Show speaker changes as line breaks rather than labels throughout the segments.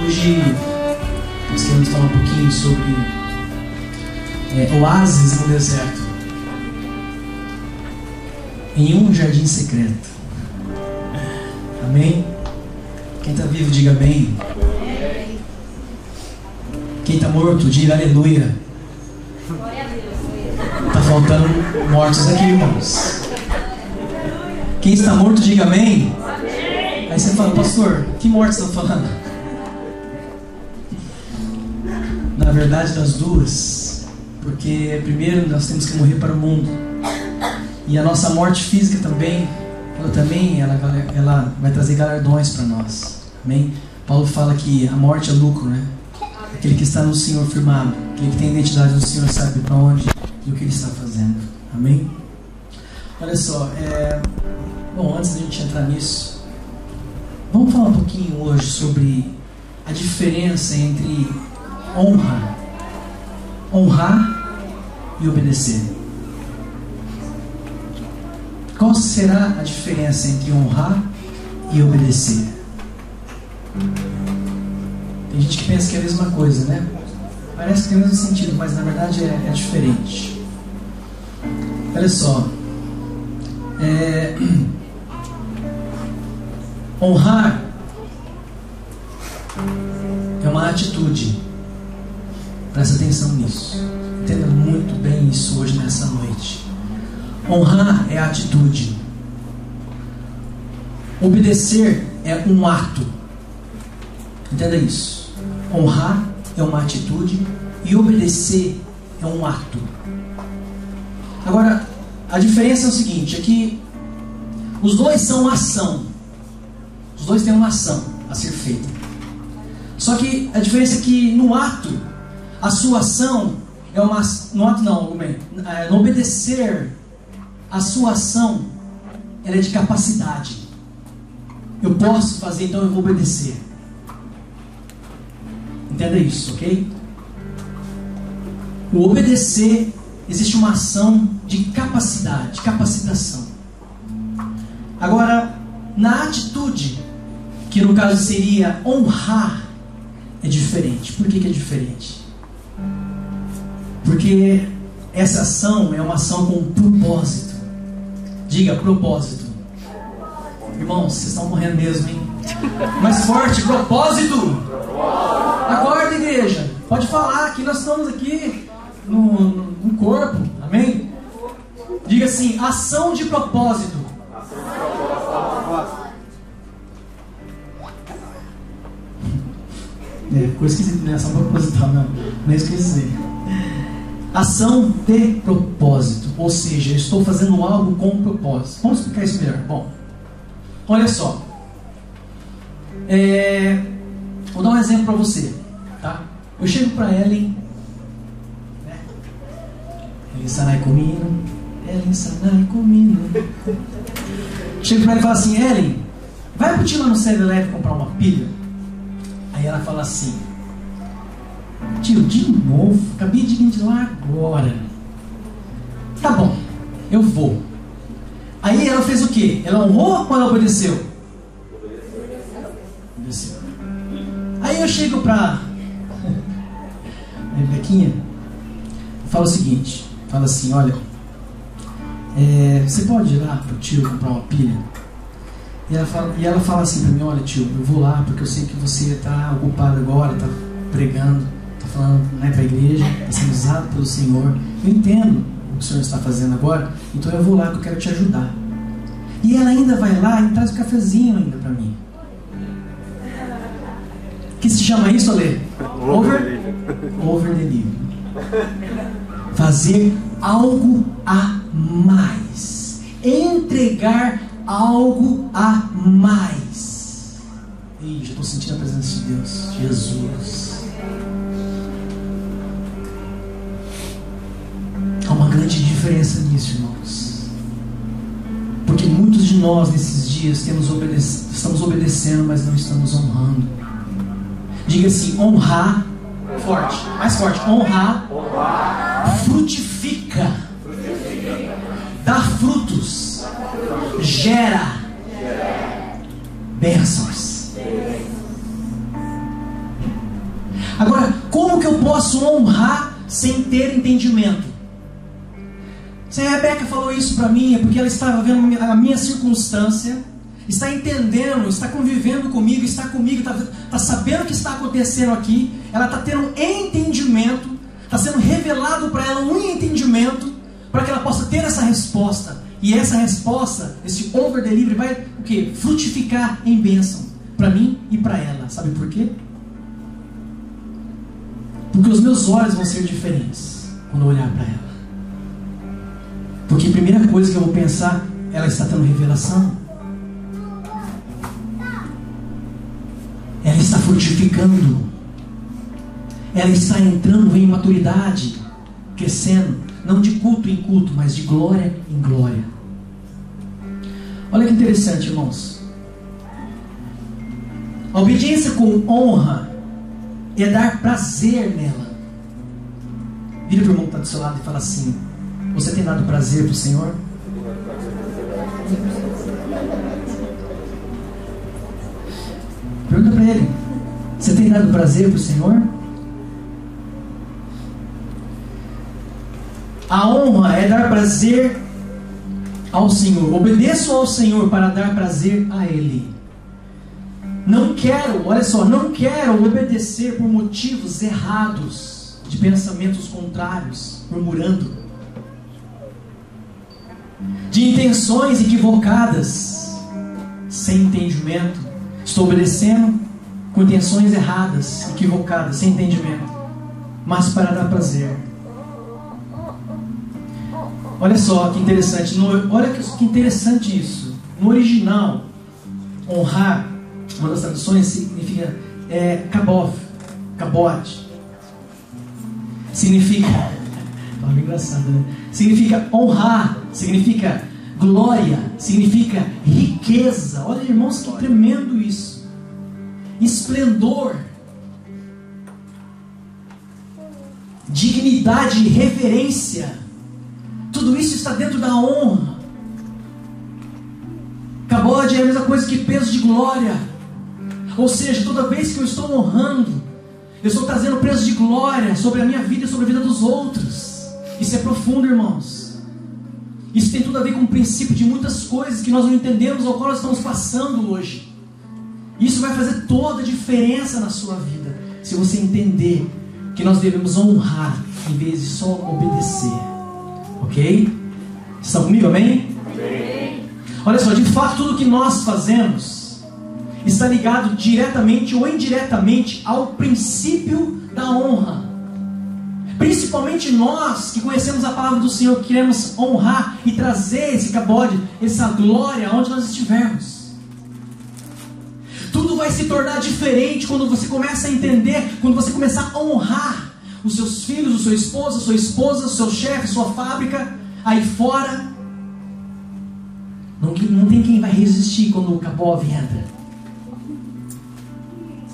Hoje nós queremos falar um pouquinho sobre oásis no deserto, em um jardim secreto. Amém? Quem está vivo, diga amém. Quem está morto, diga aleluia. Está faltando mortos aqui, irmãos. Quem está morto, diga amém. Aí você fala, pastor, que morte você está falando? Na verdade, das duas. Porque primeiro nós temos que morrer para o mundo. E a nossa morte física também, ela vai trazer galardões para nós. Amém? Paulo fala que a morte é lucro, né? Aquele que está no Senhor firmado, aquele que tem a identidade do Senhor sabe para onde e o que ele está fazendo. Amém? Olha só, bom, antes da gente entrar nisso, vamos falar um pouquinho hoje sobre a diferença entre honrar e obedecer. Qual será a diferença entre honrar e obedecer? Tem gente que pensa que é a mesma coisa, né? Parece que tem o mesmo sentido, mas na verdade é diferente. Olha só, honrar é uma atitude. Presta atenção nisso. Entenda muito bem isso hoje nessa noite. Honrar é atitude. Obedecer é um ato. Entenda isso. Honrar é uma atitude e obedecer é um ato. Agora, a diferença é o seguinte, é que os dois são uma ação. Os dois têm uma ação a ser feita. Só que a diferença é que no ato, a sua ação é uma... No ato não, no obedecer, a sua ação, ela é de capacidade. Eu posso fazer, então eu vou obedecer. Entenda isso, ok? O obedecer, existe uma ação de capacidade, de capacitação. Agora, na atitude, que no caso seria honrar, é diferente. Por que é diferente? Porque essa ação é uma ação com propósito. Diga, propósito. Irmãos, vocês estão morrendo mesmo, hein? Mais forte, propósito. Acorda, igreja. Pode falar que nós estamos aqui no corpo. Amém? Diga assim, ação de propósito. Ficou esquisito, né? Ação proposital, não é isso que eu quis dizer. Ação de propósito. Ou seja, eu estou fazendo algo com propósito. Vamos explicar isso melhor. Bom, olha só. Vou dar um exemplo para você, tá? Eu chego para Ellen, né? Ellen Sanai comigo. Chego para ela e falo assim, Ellen, vai pro tio lá no 7-Eleven comprar uma pilha? Aí ela fala assim, tio, de novo? Acabei de vir de lá agora. Tá bom, eu vou. Aí ela fez o quê? Ela honrou ou ela obedeceu? Obedeceu. Aí eu chego pra Rebequinha, falo o seguinte, falo assim, olha, você pode ir lá pro tio comprar uma pilha? E ela fala assim pra mim, olha tio, eu vou lá porque eu sei que você está ocupado agora, está pregando, está falando, né, para a igreja, está sendo usado pelo Senhor. Eu entendo o que o Senhor está fazendo agora, então eu vou lá porque eu quero te ajudar. E ela ainda vai lá e traz um cafezinho ainda para mim. Que se chama isso, Ale? Over delivery. Fazer algo a mais. Entregar algo a mais. Ih, já estou sentindo a presença de Deus. Jesus. Há uma grande diferença nisso, irmãos. Porque muitos de nós nesses dias estamos obedecendo, mas não estamos honrando. Diga assim, honrar. Forte, mais forte. Honrar. Frutifica. Dá frutos. Gera bênçãos. Agora, como que eu posso honrar sem ter entendimento? Se a Rebeca falou isso para mim, é porque ela estava vendo a minha circunstância, está entendendo, está convivendo comigo, está sabendo o que está acontecendo aqui, ela está tendo entendimento, está sendo revelado para ela um entendimento, para que ela possa ter essa resposta. E essa resposta, esse over delivery, vai o quê? Frutificar em bênção para mim e para ela. Sabe por quê? Porque os meus olhos vão ser diferentes quando eu olhar para ela. Porque a primeira coisa que eu vou pensar, ela está tendo revelação. Ela está frutificando. Ela está entrando em maturidade, crescendo, não de culto em culto, mas de glória em glória. Olha que interessante, irmãos. A obediência com honra é dar prazer nela. Vira para o irmão que está do seu lado e fala assim: você tem dado prazer para o Senhor? Pergunta para ele: você tem dado prazer para o Senhor? A honra é dar prazer ao Senhor. Obedeço ao Senhor para dar prazer a Ele. Não quero, olha só, não quero obedecer por motivos errados, de pensamentos contrários, murmurando, de intenções equivocadas, sem entendimento. Estou obedecendo com intenções erradas, equivocadas, sem entendimento, mas para dar prazer. Olha só que interessante, olha que interessante isso. No original, honrar, uma das traduções significa kabod. Significa, fala engraçado, né? Significa honrar, significa glória, significa riqueza. Olha, irmãos, que tremendo isso. Esplendor, dignidade, reverência. Tudo isso está dentro da honra. Kabod é a mesma coisa que peso de glória. Ou seja, toda vez que eu estou honrando, eu estou trazendo peso de glória sobre a minha vida e sobre a vida dos outros. Isso é profundo, irmãos. Isso tem tudo a ver com o princípio de muitas coisas que nós não entendemos, ao qual nós estamos passando hoje. Isso vai fazer toda a diferença na sua vida, se você entender que nós devemos honrar em vez de só obedecer. Ok? Estão comigo, amém? Amém. Olha só, de fato, tudo que nós fazemos está ligado diretamente ou indiretamente ao princípio da honra. Principalmente nós que conhecemos a palavra do Senhor, que queremos honrar e trazer esse kabod, essa glória aonde nós estivermos. Tudo vai se tornar diferente quando você começa a entender, quando você começar a honrar os seus filhos, o seu esposo, a sua esposa, o seu chefe, sua fábrica, aí fora. Não tem quem vai resistir quando o kabod entra.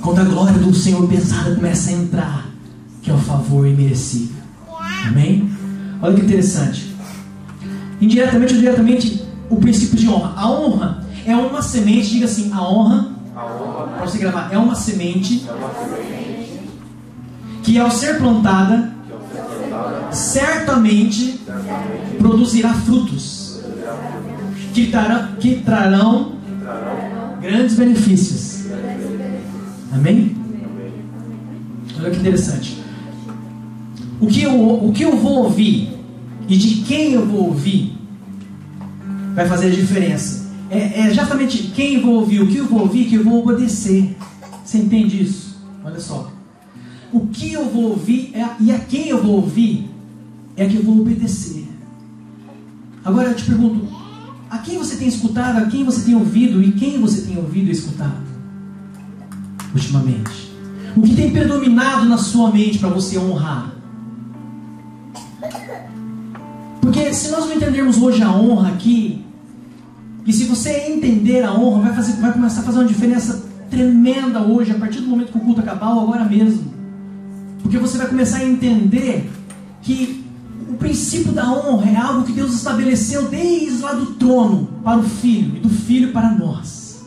Quando a glória do Senhor pesada começa a entrar, que é o favor imerecível. Amém? Olha que interessante. Indiretamente ou diretamente, o princípio de honra. A honra é uma semente, diga assim, a honra, para você gravar, é uma semente que ao ser plantada, certamente produzirá frutos que trarão grandes benefícios. Amém? Olha que interessante. O que eu vou ouvir e de quem eu vou ouvir vai fazer a diferença. É exatamente quem eu vou ouvir, o que eu vou ouvir, que eu vou obedecer. Você entende isso? Olha só. O que eu vou ouvir e a quem eu vou ouvir é que eu vou obedecer. Agora eu te pergunto, a quem você tem escutado, a quem você tem ouvido e quem você tem ouvido e escutado ultimamente? O que tem predominado na sua mente para você honrar? Porque se nós não entendermos hoje a honra aqui, e se você entender a honra, vai começar a fazer uma diferença tremenda hoje, a partir do momento que o culto acabar ou agora mesmo. Porque você vai começar a entender que o princípio da honra é algo que Deus estabeleceu desde lá do trono para o Filho, e do Filho para nós.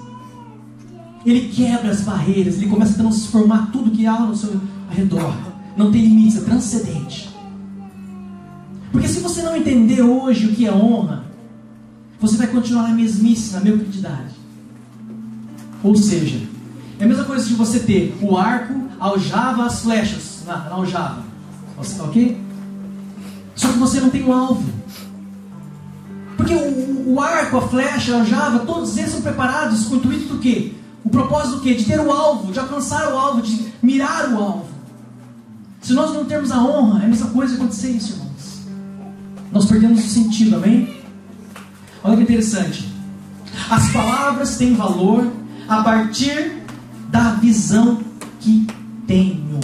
ele quebra as barreiras, ele começa a transformar tudo que há ao seu redor. Não tem limites, é transcendente. Porque se você não entender hoje o que é honra, você vai continuar na mesmice, na mediocridade. Ou seja, é a mesma coisa que você ter o arco, a aljava, as flechas na aljava. Ok? Só que você não tem o alvo. Porque o arco, a flecha, a aljava, todos eles são preparados com o intuito do quê? O propósito do quê? De ter o alvo, de alcançar o alvo, de mirar o alvo. Se nós não termos a honra, é a mesma coisa acontecer isso, irmãos. Nós perdemos o sentido, amém? Olha que interessante. As palavras têm valor a partir da visão que tenho.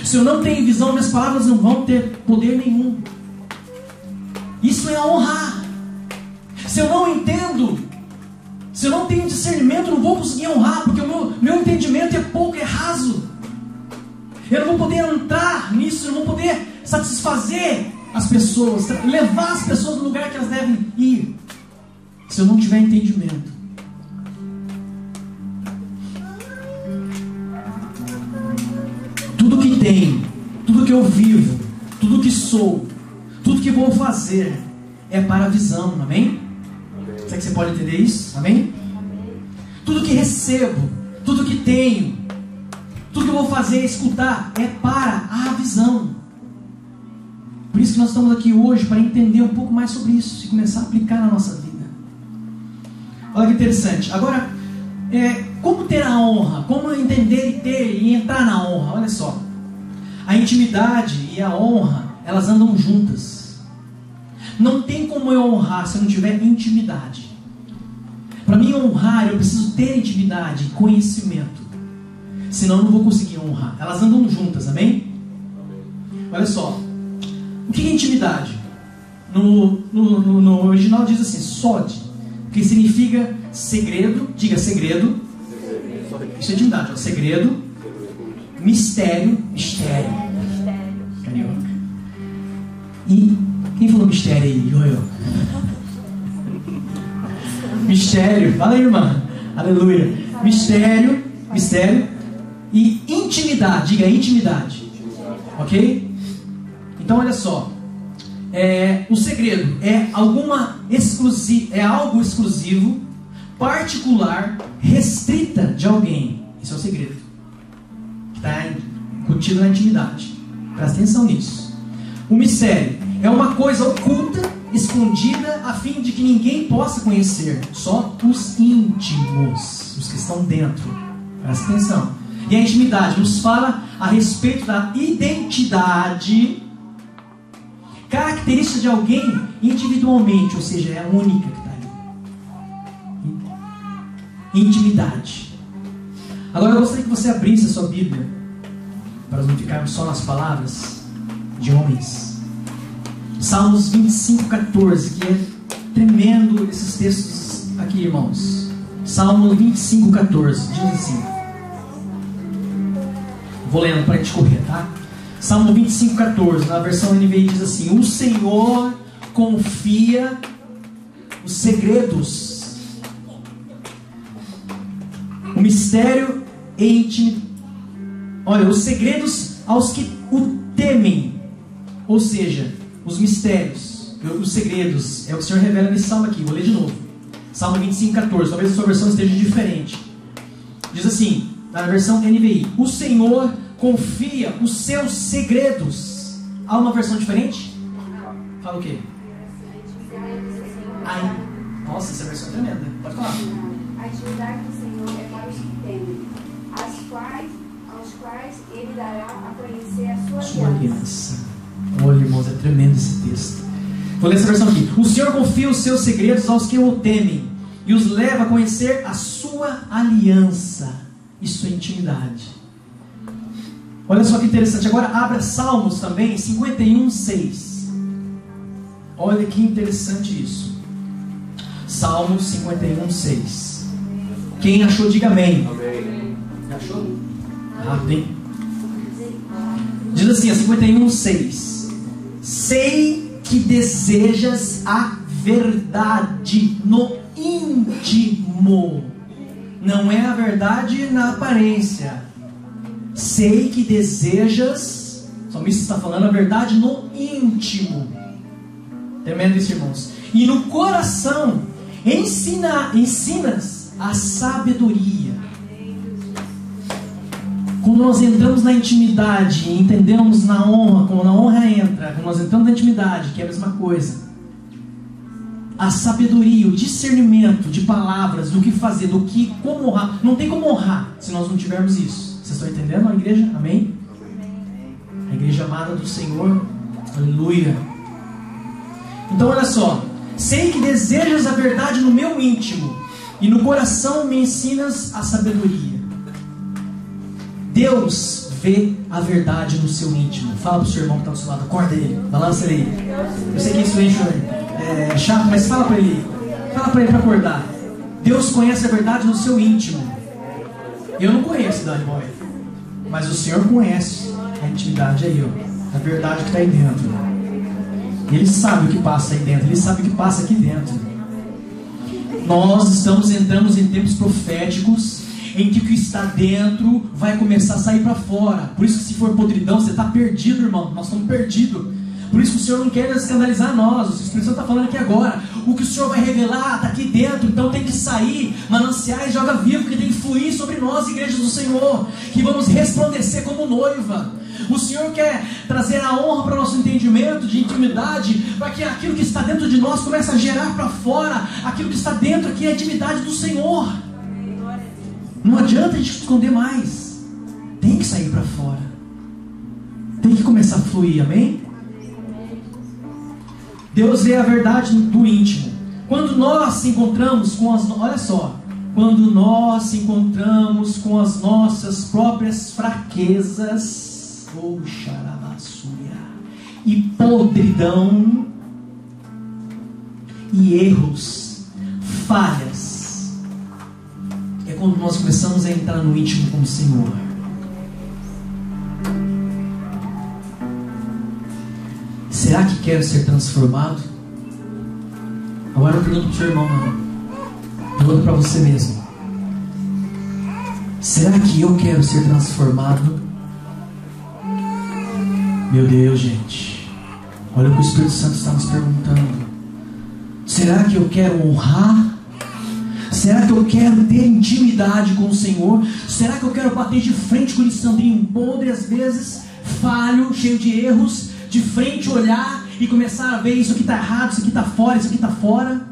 Se eu não tenho visão, minhas palavras não vão ter poder nenhum. Isso é honrar. Se eu não entendo, se eu não tenho discernimento, eu não vou conseguir honrar, porque o meu entendimento é pouco, é raso. Eu não vou poder entrar nisso, eu não vou poder satisfazer as pessoas, levar as pessoas no lugar que elas devem ir, se eu não tiver entendimento. Tudo que tenho, tudo que eu vivo, tudo que sou, tudo que vou fazer é para a visão, amém? Será que você pode entender isso? Amém? Tudo que recebo, tudo que tenho, tudo que eu vou fazer, escutar, é para a visão. Por isso que nós estamos aqui hoje, para entender um pouco mais sobre isso e começar a aplicar na nossa vida. Olha que interessante. Agora, como ter a honra? Como entender e ter e entrar na honra? Olha só. A intimidade e a honra, elas andam juntas. Não tem como eu honrar se eu não tiver intimidade. Para mim honrar, eu preciso ter intimidade e conhecimento. Senão eu não vou conseguir honrar. Elas andam juntas, amém? Olha só. O que é intimidade? No original diz assim, sod, que significa segredo. Diga segredo. Isso é intimidade, ó. Segredo, mistério. Carioca. E quem falou mistério aí? Eu. Mistério. Fala aí, irmã. Aleluia. Mistério e intimidade. Diga intimidade. Ok? Então olha só. O segredo é algo exclusivo, particular, restrita de alguém. Isso é o segredo. Que está incutido na intimidade. Presta atenção nisso. O mistério é uma coisa oculta, escondida, a fim de que ninguém possa conhecer. Só os íntimos, os que estão dentro. Presta atenção. E a intimidade nos fala a respeito da identidade, característica de alguém individualmente, ou seja, é a única que está ali. Intimidade. Agora eu gostaria que você abrisse a sua Bíblia, para não ficarmos só nas palavras de homens. Salmos 25:14, que é tremendo esses textos aqui, irmãos. Salmo 25:14, diz assim. Vou lendo para a gente correr, tá? Salmo 25:14, na versão NVI diz assim: o Senhor confia os segredos, o mistério íntimo. Olha, os segredos aos que o temem. Ou seja, os mistérios, os segredos, é o que o Senhor revela nesse salmo aqui. Vou ler de novo. Salmo 25:14, talvez a sua versão esteja diferente. Diz assim, na versão NVI: o Senhor confia os seus segredos. Há uma versão diferente? Fala o quê? Ai, nossa, essa versão é tremenda. Pode falar.
A intimidade do Senhor é para os que temem, aos quais Ele dará a conhecer a sua aliança.
Olha, irmãos, é tremendo esse texto. Vou ler essa versão aqui. O Senhor confia os seus segredos aos que o temem e os leva a conhecer a sua aliança. Isso é intimidade. Olha só que interessante. Agora abra Salmos também, 51:6. Olha que interessante isso. Salmos 51:6. Quem achou, diga amém.
Amém.
Achou? Amém. Diz assim, a 51:6. Sei que desejas a verdade no íntimo. não é a verdade na aparência. Sei que desejas, o salmista está falando a verdade no íntimo. Tremendo isso, irmãos. E no coração ensinas a sabedoria. Quando nós entramos na intimidade e entendemos na honra, quando a honra entra, quando nós entramos na intimidade, que é a mesma coisa, a sabedoria, o discernimento de palavras, do que fazer, como honrar. Não tem como honrar se nós não tivermos isso. Vocês estão entendendo a igreja? Amém? A igreja amada do Senhor. Aleluia. Então olha só. Sei que desejas a verdade no meu íntimo, e no coração me ensinas a sabedoria. Deus vê a verdade no seu íntimo. Fala pro seu irmão que está do seu lado, acorda ele, balança ele. Eu sei que isso é chato, mas fala para ele. Fala para ele para acordar. Deus conhece a verdade no seu íntimo. Eu não conheço, Dani Boy, mas o Senhor conhece a intimidade aí, ó, a verdade que está aí dentro. Ele sabe o que passa aí dentro, Ele sabe o que passa aqui dentro. Nós entramos em tempos proféticos em que o que está dentro vai começar a sair para fora. Por isso que se for podridão, você está perdido, irmão. Nós estamos perdidos. Por isso que o Senhor não quer escandalizar nós. O Espírito Santo está falando aqui agora. O que o Senhor vai revelar está aqui dentro. Então tem que sair mananciais de água viva, que tem que fluir sobre nós, igrejas do Senhor, que vamos resplandecer como noiva. O Senhor quer trazer a honra para o nosso entendimento de intimidade, para que aquilo que está dentro de nós comece a gerar para fora. Aquilo que está dentro aqui é a intimidade do Senhor. Não adianta a gente esconder mais. Tem que sair para fora. Tem que começar a fluir, amém? Deus vê a verdade do íntimo. Quando nós se encontramos com olha só, quando nós se encontramos com as nossas próprias fraquezas, e podridão, e erros, falhas, é quando nós começamos a entrar no íntimo com o Senhor. Será que quero ser transformado? Agora eu pergunto para o seu irmão, não. Pergunto para você mesmo. Será que eu quero ser transformado? Meu Deus, gente. Olha o que o Espírito Santo está nos perguntando. Será que eu quero honrar? Será que eu quero ter intimidade com o Senhor? Será que eu quero bater de frente com o Lissandrinho podre, às vezes, falho, cheio de erros, de frente olhar e começar a ver isso aqui está errado, isso aqui está fora, isso aqui está fora?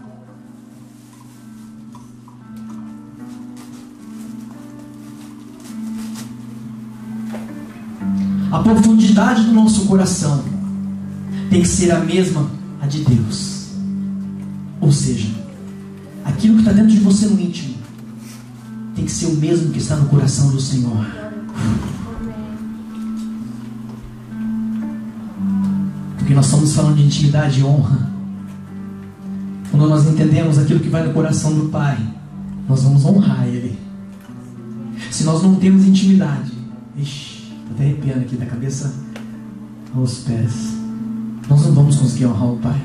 A profundidade do nosso coração tem que ser a mesma a de Deus. Ou seja, aquilo que está dentro de você no íntimo tem que ser o mesmo que está no coração do Senhor. Porque nós estamos falando de intimidade e honra. Quando nós entendemos aquilo que vai no coração do Pai, nós vamos honrar Ele. Se nós não temos intimidade, estou até arrepiando aqui da cabeça aos pés, nós não vamos conseguir honrar o Pai.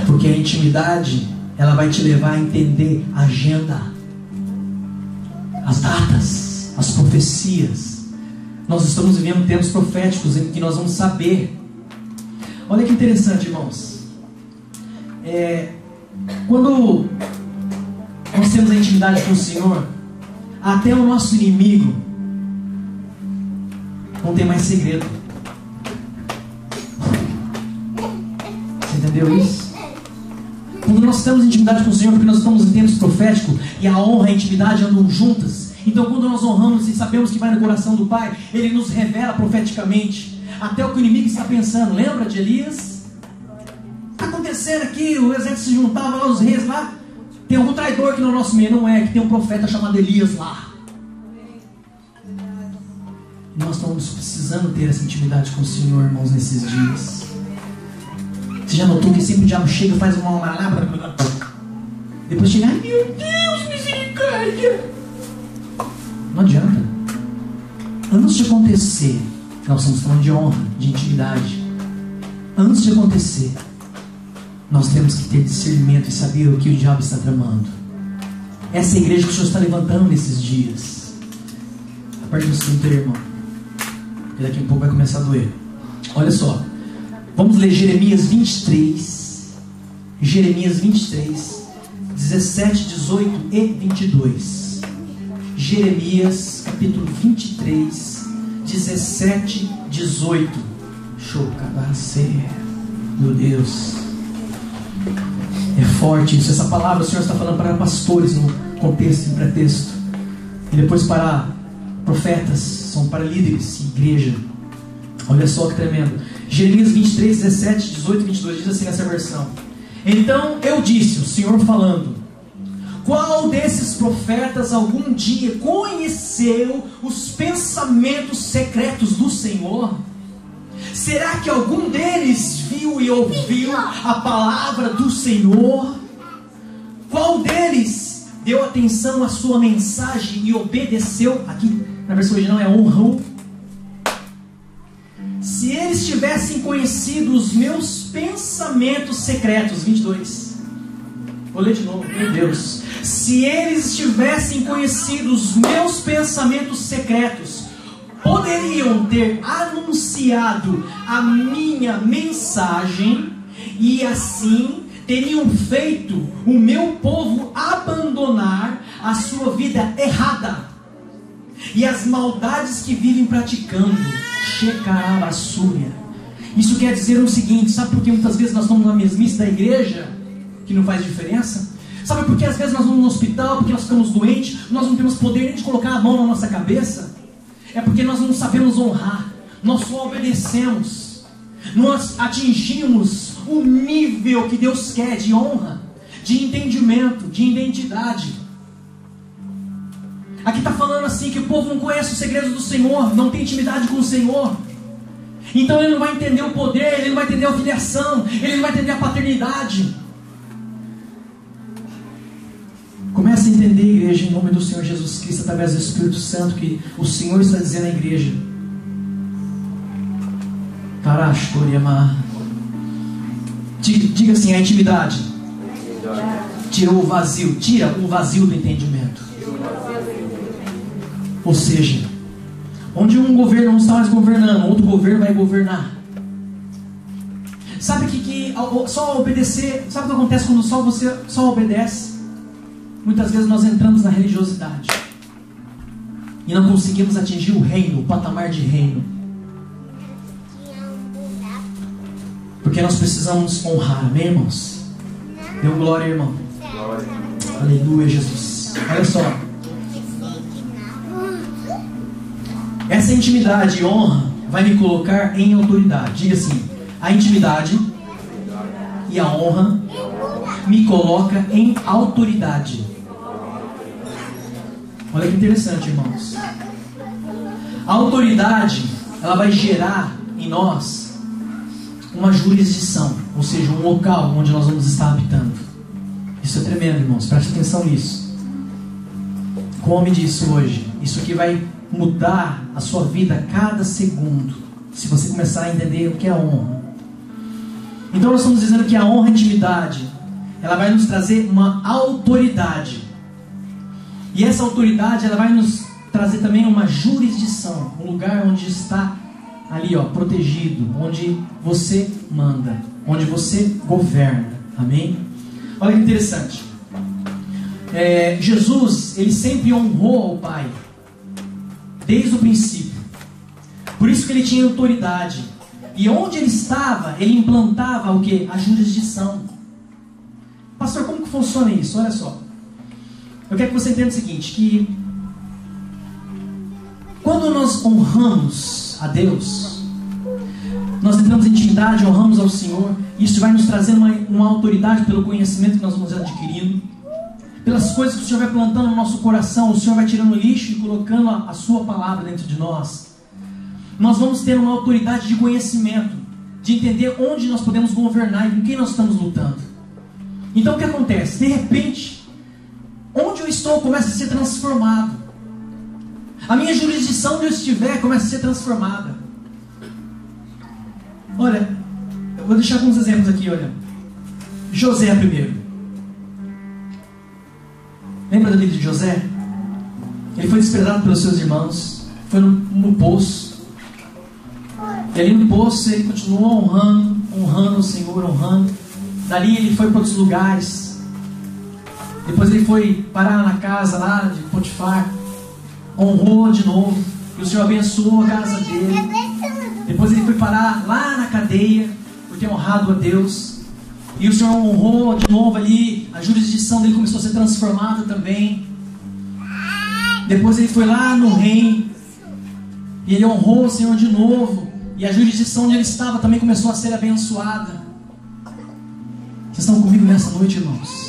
Porque a intimidade, ela vai te levar a entender a agenda, as datas, as profecias. Nós estamos vivendo tempos proféticos em que nós vamos saber. Olha que interessante, irmãos. Quando nós temos a intimidade com o Senhor, até o nosso inimigo não tem mais segredo. Você entendeu isso? Quando nós temos intimidade com o Senhor, porque nós estamos em tempos proféticos, e a honra e a intimidade andam juntas. Então quando nós honramos e sabemos que vai no coração do Pai, Ele nos revela profeticamente até o que o inimigo está pensando. Lembra de Elias? Está acontecendo aqui, o exército se juntava lá, os reis lá. Tem algum traidor que no nosso meio? Não é, que tem um profeta chamado Elias lá. E nós estamos precisando ter essa intimidade com o Senhor, irmãos, nesses dias. Você já notou que sempre o diabo chega e faz uma malabra? Depois chega, ai meu Deus, misericórdia. Não adianta. Antes de acontecer, nós estamos falando de honra, de intimidade. Antes de acontecer, nós temos que ter discernimento e saber o que o diabo está tramando. Essa é a igreja que o Senhor está levantando nesses dias. A partir do segundo, irmão, e daqui a pouco vai começar a doer. Olha só, vamos ler Jeremias 23, Jeremias 23, 17, 18 e 22. Jeremias capítulo 23, 17, 18. Chocabacê, meu Deus, é forte isso. Essa palavra o Senhor está falando para pastores no contexto, em pretexto, e depois para profetas, são para líderes, igreja. Olha só que tremendo. Jeremias 23, 17, 18 e 22 diz assim nessa versão: então eu disse, o Senhor falando, qual desses profetas algum dia conheceu os pensamentos secretos do Senhor? Será que algum deles viu e ouviu a palavra do Senhor? Qual deles deu atenção à sua mensagem e obedeceu? Aqui na versão original é honrou. Se eles tivessem conhecido os meus pensamentos secretos, 22. Vou ler de novo, meu Deus. Se eles tivessem conhecido os meus pensamentos secretos, poderiam ter anunciado a minha mensagem e assim teriam feito o meu povo abandonar a sua vida errada e as maldades que vivem praticando. Shekarabassúria. Isso quer dizer o seguinte: sabe por que muitas vezes nós estamos na mesmice da igreja, que não faz diferença? Sabe por que às vezes nós vamos no hospital, porque nós ficamos doentes, nós não temos poder nem de colocar a mão na nossa cabeça? É porque nós não sabemos honrar, nós só obedecemos, nós atingimos o nível que Deus quer de honra, de entendimento, de identidade. Aqui está falando assim que o povo não conhece os segredos do Senhor, não tem intimidade com o Senhor, então ele não vai entender o poder, ele não vai entender a filiação, ele não vai entender a paternidade. Comece a entender, igreja, em nome do Senhor Jesus Cristo, através do Espírito Santo, que o Senhor está dizendo à igreja. Diga assim: a intimidade tira o vazio do entendimento. Ou seja, onde um governo não está mais governando, outro governo vai governar. Sabe que só obedecer, sabe o que acontece quando você só obedece? Muitas vezes nós entramos na religiosidade e não conseguimos atingir o reino, o patamar de reino, porque nós precisamos honrar, amém, irmãos? Dê um glória, irmão. Glória. Aleluia, Jesus. Olha só, essa intimidade e honra vai me colocar em autoridade. Diga assim: a intimidade e a honra me coloca em autoridade. Olha que interessante, irmãos. A autoridade, ela vai gerar em nós uma jurisdição, ou seja, um local onde nós vamos estar habitando. Isso é tremendo, irmãos, preste atenção nisso. Como eu me disse hoje, isso aqui vai mudar a sua vida a cada segundo, se você começar a entender o que é honra. Então nós estamos dizendo que a honra e a intimidade, ela vai nos trazer uma autoridade. E essa autoridade, ela vai nos trazer também uma jurisdição, um lugar onde está ali, protegido, onde você manda, onde você governa. Amém? Olha que interessante. Jesus, ele sempre honrou ao Pai, desde o princípio. Por isso que ele tinha autoridade. E onde ele estava, ele implantava o quê? A jurisdição. Pastor, como que funciona isso? Olha só. Eu quero que você entenda o seguinte, que quando nós honramos a Deus, nós entramos em intimidade, honramos ao Senhor, isso vai nos trazendo uma autoridade pelo conhecimento que nós vamos adquirindo, pelas coisas que o Senhor vai plantando no nosso coração. O Senhor vai tirando o lixo e colocando a sua palavra dentro de nós. Nós vamos ter uma autoridade de conhecimento, de entender onde nós podemos governar e com quem nós estamos lutando. Então o que acontece? De repente, onde eu estou começa a ser transformado. A minha jurisdição onde eu estiver começa a ser transformada. Olha, eu vou deixar alguns exemplos aqui, olha. José primeiro. Lembra da vida de José? Ele foi desprezado pelos seus irmãos, foi no poço. E ali no poço ele continuou honrando o Senhor, honrando. Dali ele foi para outros lugares. Depois ele foi parar na casa lá de Potifar, honrou de novo, e o Senhor abençoou a casa dele. Depois ele foi parar lá na cadeia, por ter honrado a Deus, e o Senhor honrou de novo ali. A jurisdição dele começou a ser transformada também. Depois ele foi lá no reino, e ele honrou o Senhor de novo, e a jurisdição onde ele estava também começou a ser abençoada. Vocês estão comigo nessa noite, irmãos?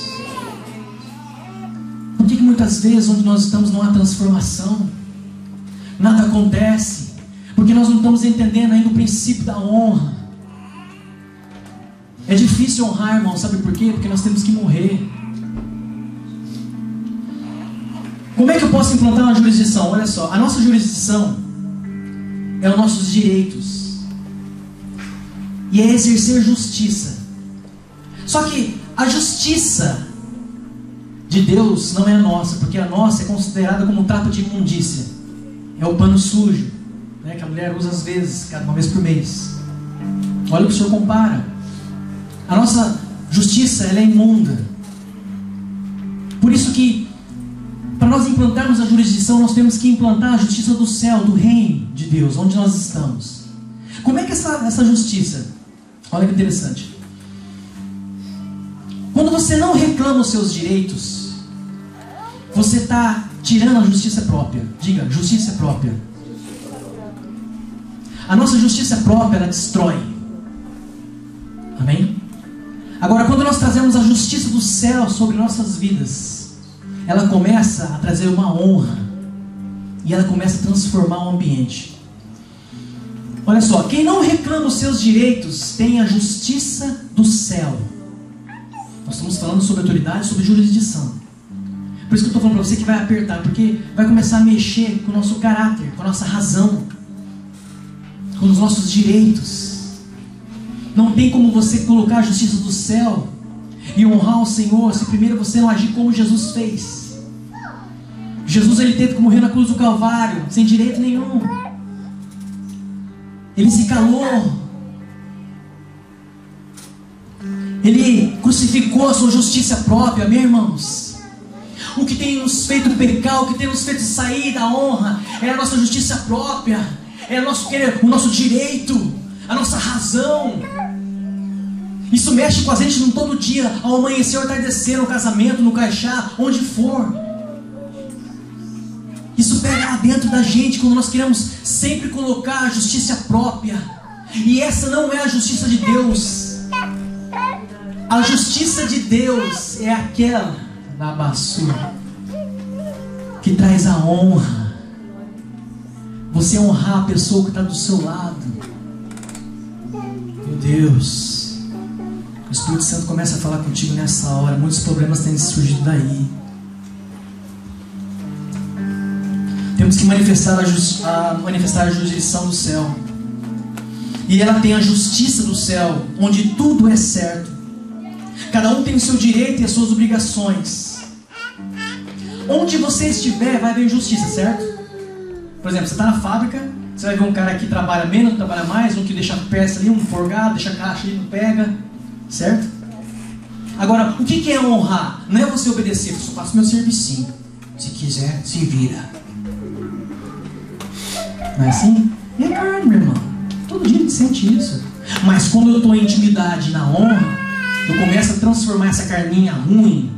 Por que muitas vezes onde nós estamos não há transformação? Nada acontece? Porque nós não estamos entendendo ainda o princípio da honra. É difícil honrar, irmão, sabe por quê? Porque nós temos que morrer. Como é que eu posso implantar uma jurisdição? Olha só, a nossa jurisdição é os nossos direitos. E é exercer justiça. Só que a justiça de Deus não é a nossa, porque a nossa é considerada como um trapo de imundícia. É o pano sujo, né, que a mulher usa às vezes, uma vez por mês. Olha o que o Senhor compara. A nossa justiça, ela é imunda. Por isso que, para nós implantarmos a jurisdição, nós temos que implantar a justiça do céu, do reino de Deus, onde nós estamos. Como é que essa justiça? Olha que interessante. Quando você não reclama os seus direitos, você está tirando a justiça própria. Diga, justiça própria. A nossa justiça própria, ela destrói. Amém? Agora, quando nós trazemos a justiça do céu sobre nossas vidas, ela começa a trazer uma honra. E ela começa a transformar o ambiente. Olha só, quem não reclama os seus direitos tem a justiça do céu. Nós estamos falando sobre autoridade, sobre jurisdição. Por isso que eu estou falando para você que vai apertar, porque vai começar a mexer com o nosso caráter, com a nossa razão, com os nossos direitos. Não tem como você colocar a justiça do céu e honrar o Senhor se primeiro você não agir como Jesus fez. Jesus, ele teve que morrer na cruz do Calvário, sem direito nenhum. Ele se calou. Ele crucificou a sua justiça própria, meus irmãos. O que tem nos feito pecar, o que tem nos feito sair da honra, é a nossa justiça própria, é o nosso direito, a nossa razão. Isso mexe com a gente no todo dia, ao amanhecer, ao entardecer, no casamento, no caixá, onde for. Isso pega lá dentro da gente, quando nós queremos sempre colocar a justiça própria. E essa não é a justiça de Deus. A justiça de Deus é aquela da basura que traz a honra. Você honrar a pessoa que está do seu lado. Meu Deus, o Espírito Santo começa a falar contigo nessa hora. Muitos problemas têm surgido daí. Temos que manifestar a jurisdição do céu. E ela tem a justiça do céu, onde tudo é certo. Cada um tem o seu direito e as suas obrigações. Onde você estiver, vai haver justiça, certo? Por exemplo, você está na fábrica, você vai ver um cara que trabalha menos, trabalha mais, um que deixa peça ali, um forgado, deixa a caixa ali, não pega, certo? Agora, o que é honrar? Não é você obedecer, eu só faço meu servicinho. Se quiser, se vira. Não é assim? É carne, meu irmão. Todo dia a gente sente isso. Mas quando eu estou em intimidade, na honra, eu começo a transformar essa carninha ruim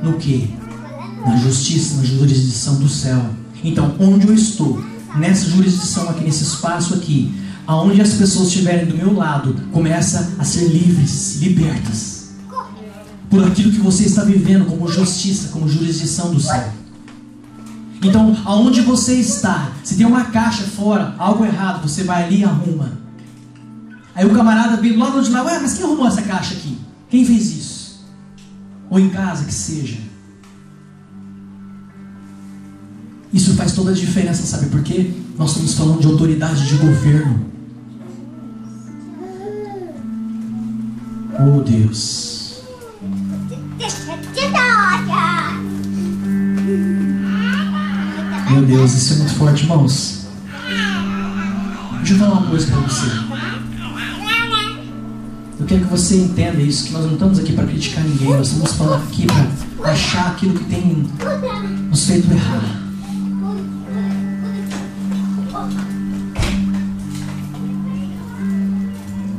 no quê? Na justiça, na jurisdição do céu. Então, onde eu estou, nessa jurisdição aqui, nesse espaço aqui, aonde as pessoas estiverem do meu lado, começa a ser livres, libertas, por aquilo que você está vivendo como justiça, como jurisdição do céu. Então, aonde você está, se tem uma caixa fora, algo errado, você vai ali e arruma. Aí o camarada vem lá de lá, ué, mas quem arrumou essa caixa aqui? Quem fez isso? Ou em casa, que seja. Isso faz toda a diferença, sabe por quê? Nós estamos falando de autoridade de governo. Oh Deus. Meu Deus, isso é muito forte, irmãos. Deixa eu falar uma coisa para você. Eu quero que você entenda isso, que nós não estamos aqui para criticar ninguém, nós estamos falando aqui para achar aquilo que tem nos feito errado.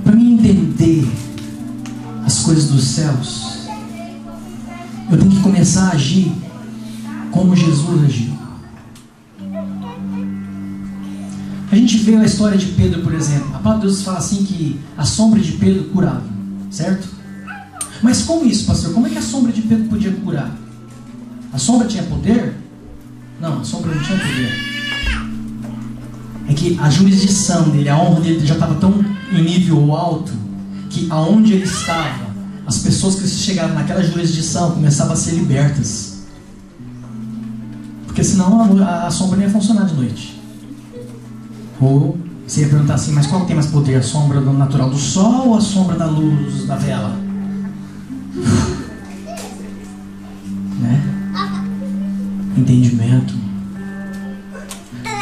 Para mim entender as coisas dos céus, eu tenho que começar a agir como Jesus agiu. A gente vê a história de Pedro, por exemplo. A palavra de Deus fala assim que a sombra de Pedro curava, certo? Mas como isso, pastor? Como é que a sombra de Pedro podia curar? A sombra tinha poder? Não, a sombra não tinha poder. É que a jurisdição dele, a honra dele já estava tão em nível alto que aonde ele estava, as pessoas que chegavam naquela jurisdição começavam a ser libertas. Porque senão a sombra não ia funcionar de noite. Ou você ia perguntar assim, mas qual tem mais poder? A sombra do natural do sol ou a sombra da luz da vela? Né? Entendimento.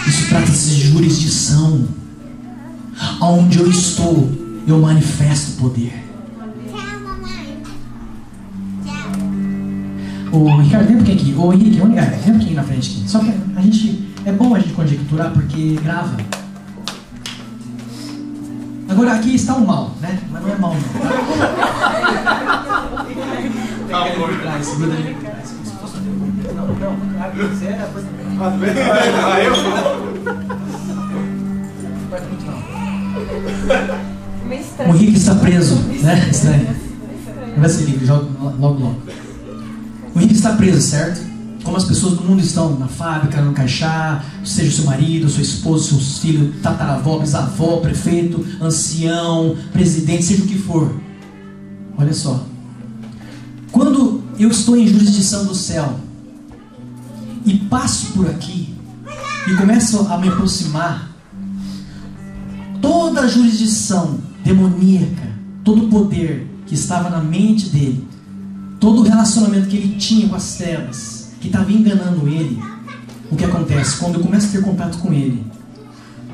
Isso trata-se de jurisdição. Onde eu estou, eu manifesto poder. Ô Ricardo, vem um pouquinho aqui. Ô Henrique, vem um pouquinho na frente aqui. Só que a gente, é bom a gente conjecturar porque grava. Agora aqui está o mal, né? Mas não é mal não. Segura ali. Não. O Henrique está preso, né? Estranho. Vai ser livre, logo. O Henrique está preso, certo? Como as pessoas do mundo estão na fábrica, no caixá, seja o seu marido, sua esposa, seus filhos, tataravó, bisavó, prefeito, ancião, presidente, seja o que for. Olha só. Quando eu estou em jurisdição do céu e passo por aqui e começo a me aproximar, toda a jurisdição demoníaca, todo o poder que estava na mente dele, todo o relacionamento que ele tinha com as trevas, que estava enganando ele, o que acontece? Quando eu começo a ter contato com ele,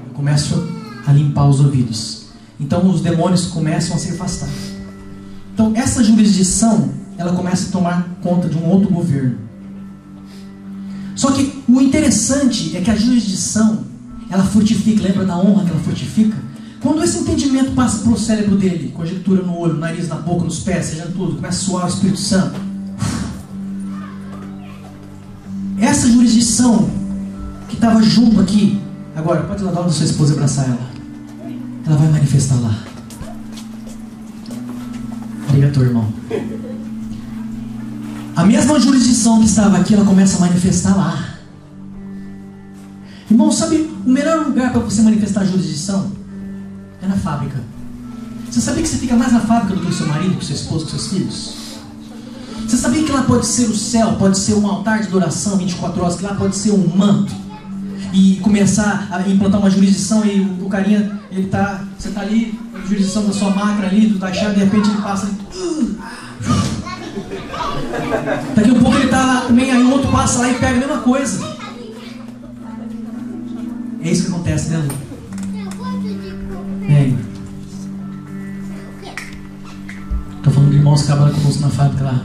eu começo a limpar os ouvidos. Então os demônios começam a se afastar. Então essa jurisdição, ela começa a tomar conta de um outro governo. Só que o interessante é que a jurisdição, ela fortifica, lembra da honra que ela fortifica? Quando esse entendimento passa para o cérebro dele, conjectura no olho, no nariz, na boca, nos pés, seja tudo, começa a suar o Espírito Santo. Essa jurisdição que estava junto aqui, agora pode ir lá dar onde sua esposa e abraçar ela. Ela vai manifestar lá. Obrigado, irmão. A mesma jurisdição que estava aqui, ela começa a manifestar lá. Irmão, sabe o melhor lugar para você manifestar a jurisdição? É na fábrica. Você sabia que você fica mais na fábrica do que o seu marido, com seu esposo, com seus filhos? Você sabia que lá pode ser o céu, pode ser um altar de adoração 24 horas, que lá pode ser um manto? E começar a implantar uma jurisdição e o carinha, você está ali, na jurisdição da sua máquina ali, do taxado, de repente ele passa ali, daqui a pouco ele está lá também, aí o outro passa lá e pega a mesma coisa. É isso que acontece, né, Lu? Estou falando de irmãos que trabalham conosco na fábrica lá.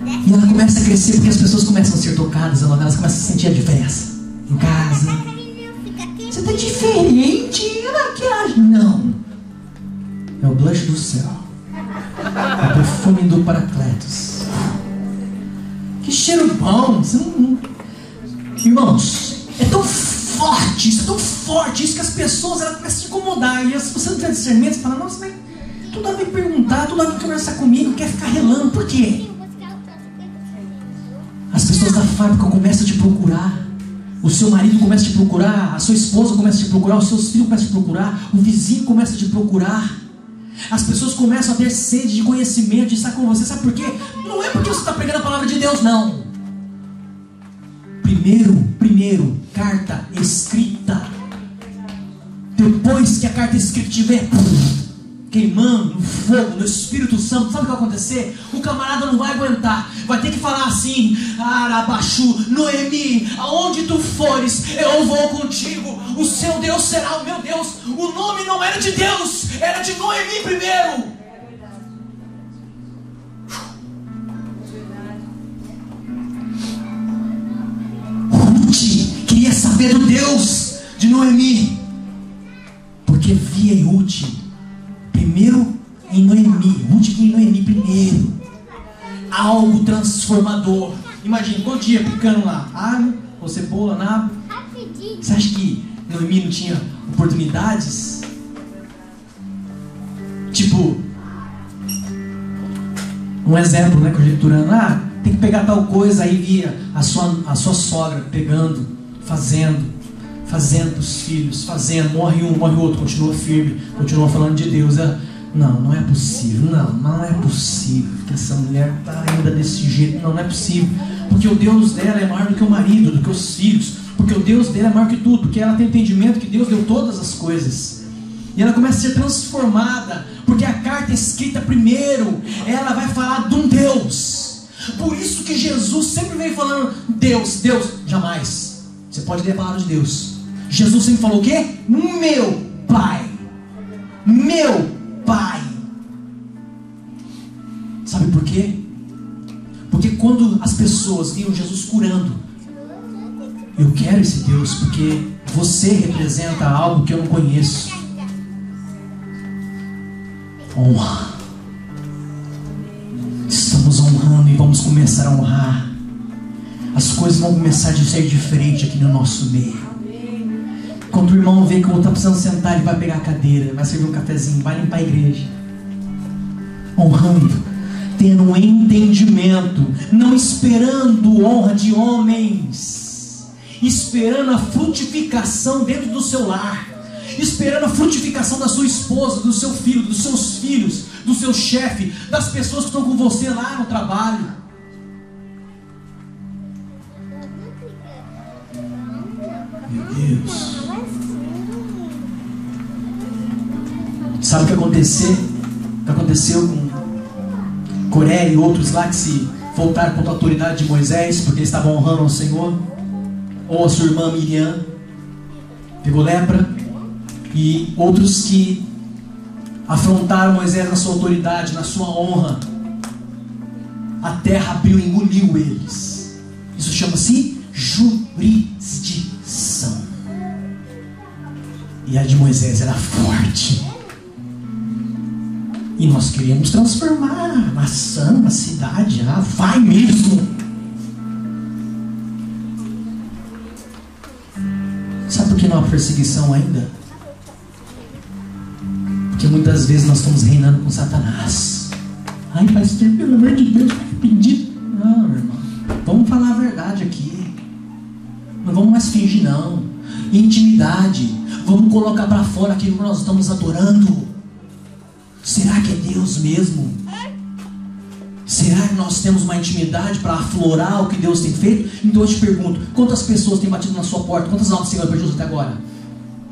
E ela começa a crescer porque as pessoas começam a ser tocadas, elas começam a sentir a diferença. Em casa. Você está diferente, é maquiagem. Não. É o blush do céu. É o perfume do Paracletos. Que cheiro bom. Você não... Irmãos, é tão forte, isso é tão forte, isso que as pessoas elas começam a se incomodar. E se você não tiver discernimento, você fala, nossa, mas toda hora vem perguntar, toda hora vem conversar comigo, quer ficar relando, por quê? As pessoas da fábrica começam a te procurar. O seu marido começa a te procurar. A sua esposa começa a te procurar. Os seus filhos começam a te procurar. O vizinho começa a te procurar. As pessoas começam a ter sede de conhecimento, de estar com você. Sabe por quê? Não é porque você está pregando a palavra de Deus, não. Primeiro, carta escrita. Depois que a carta escrita estiver queimando no fogo, no Espírito Santo, sabe o que vai acontecer? O camarada não vai aguentar, vai ter que falar assim: Arabaxu, Noemi, aonde tu fores, eu vou contigo, o seu Deus será o meu Deus. O nome não era de Deus, era de Noemi primeiro. Ruth queria saber do Deus de Noemi, porque via em Ruth primeiro em Noemi. Ruth via em Noemi primeiro algo transformador. Imagina, todo dia picando lá alho ou cebola, nabo. Você acha que Noemi não tinha oportunidades? Tipo, um exemplo, né, conjecturando, tem que pegar tal coisa, aí via a sua sogra pegando, fazendo os filhos, fazendo, morre um, morre o outro, continua firme, continua falando de Deus. Não é possível, não é possível que essa mulher está ainda desse jeito, não é possível, porque o Deus dela é maior do que o marido, do que os filhos, porque o Deus dela é maior que tudo, porque ela tem entendimento que Deus deu todas as coisas, e ela começa a ser transformada, porque a carta é escrita primeiro, ela vai falar de um Deus. Por isso que Jesus sempre vem falando Deus, jamais. Você pode ler a palavra de Deus. Jesus sempre falou o quê? Meu Pai. Meu Pai. Sabe por quê? Porque quando as pessoas viam Jesus curando, eu quero esse Deus porque você representa algo que eu não conheço. Honra. Estamos honrando e vamos começar a honrar. As coisas vão começar a ser diferentes aqui no nosso meio. Quando o irmão vê que o outro está precisando sentar, ele vai pegar a cadeira, vai servir um cafezinho, vai limpar a igreja. Honrando, tendo um entendimento, não esperando honra de homens, esperando a frutificação dentro do seu lar, esperando a frutificação da sua esposa, do seu filho, dos seus filhos, do seu chefe, das pessoas que estão com você lá no trabalho. Meu Deus. Sabe o que aconteceu? O que aconteceu com Coré e outros lá que se voltaram contra a autoridade de Moisés, porque eles estavam honrando ao Senhor? Ou a sua irmã Miriam pegou lepra, e outros que afrontaram Moisés na sua autoridade, na sua honra. A terra abriu e engoliu eles. Isso chama-se jurisdição. E a de Moisés era forte. E nós queríamos transformar a nação, a cidade. Vai mesmo. Sabe por que não há perseguição ainda? Porque muitas vezes nós estamos reinando com Satanás. Ai, pastor, pelo amor de Deus, arrependido. Não, meu irmão, vamos falar a verdade aqui. Não vamos mais fingir, não. Intimidade. Vamos colocar para fora aquilo que nós estamos adorando. Será que é Deus mesmo? Será que nós temos uma intimidade para aflorar o que Deus tem feito? Então eu te pergunto, quantas pessoas têm batido na sua porta? Quantas almas Senhor para Jesus até agora?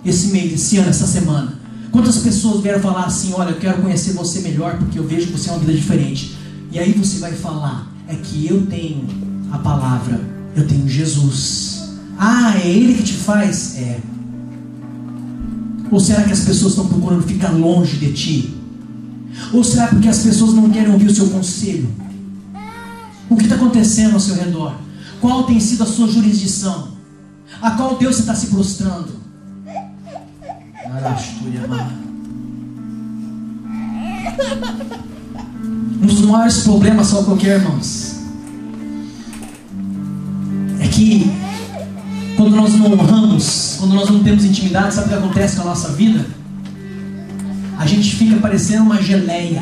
Esse mês, esse ano, essa semana? Quantas pessoas vieram falar assim: olha, eu quero conhecer você melhor porque eu vejo que você é uma vida diferente? E aí você vai falar: é que eu tenho a palavra, eu tenho Jesus. É Ele que te faz? É. Ou será que as pessoas estão procurando ficar longe de ti? Ou será porque as pessoas não querem ouvir o seu conselho? O que está acontecendo ao seu redor? Qual tem sido a sua jurisdição? A qual Deus você está se prostrando? Um dos maiores problemas, só qualquer, irmãos, é que quando nós não honramos, quando nós não temos intimidade, sabe o que acontece com a nossa vida? A gente fica parecendo uma geleia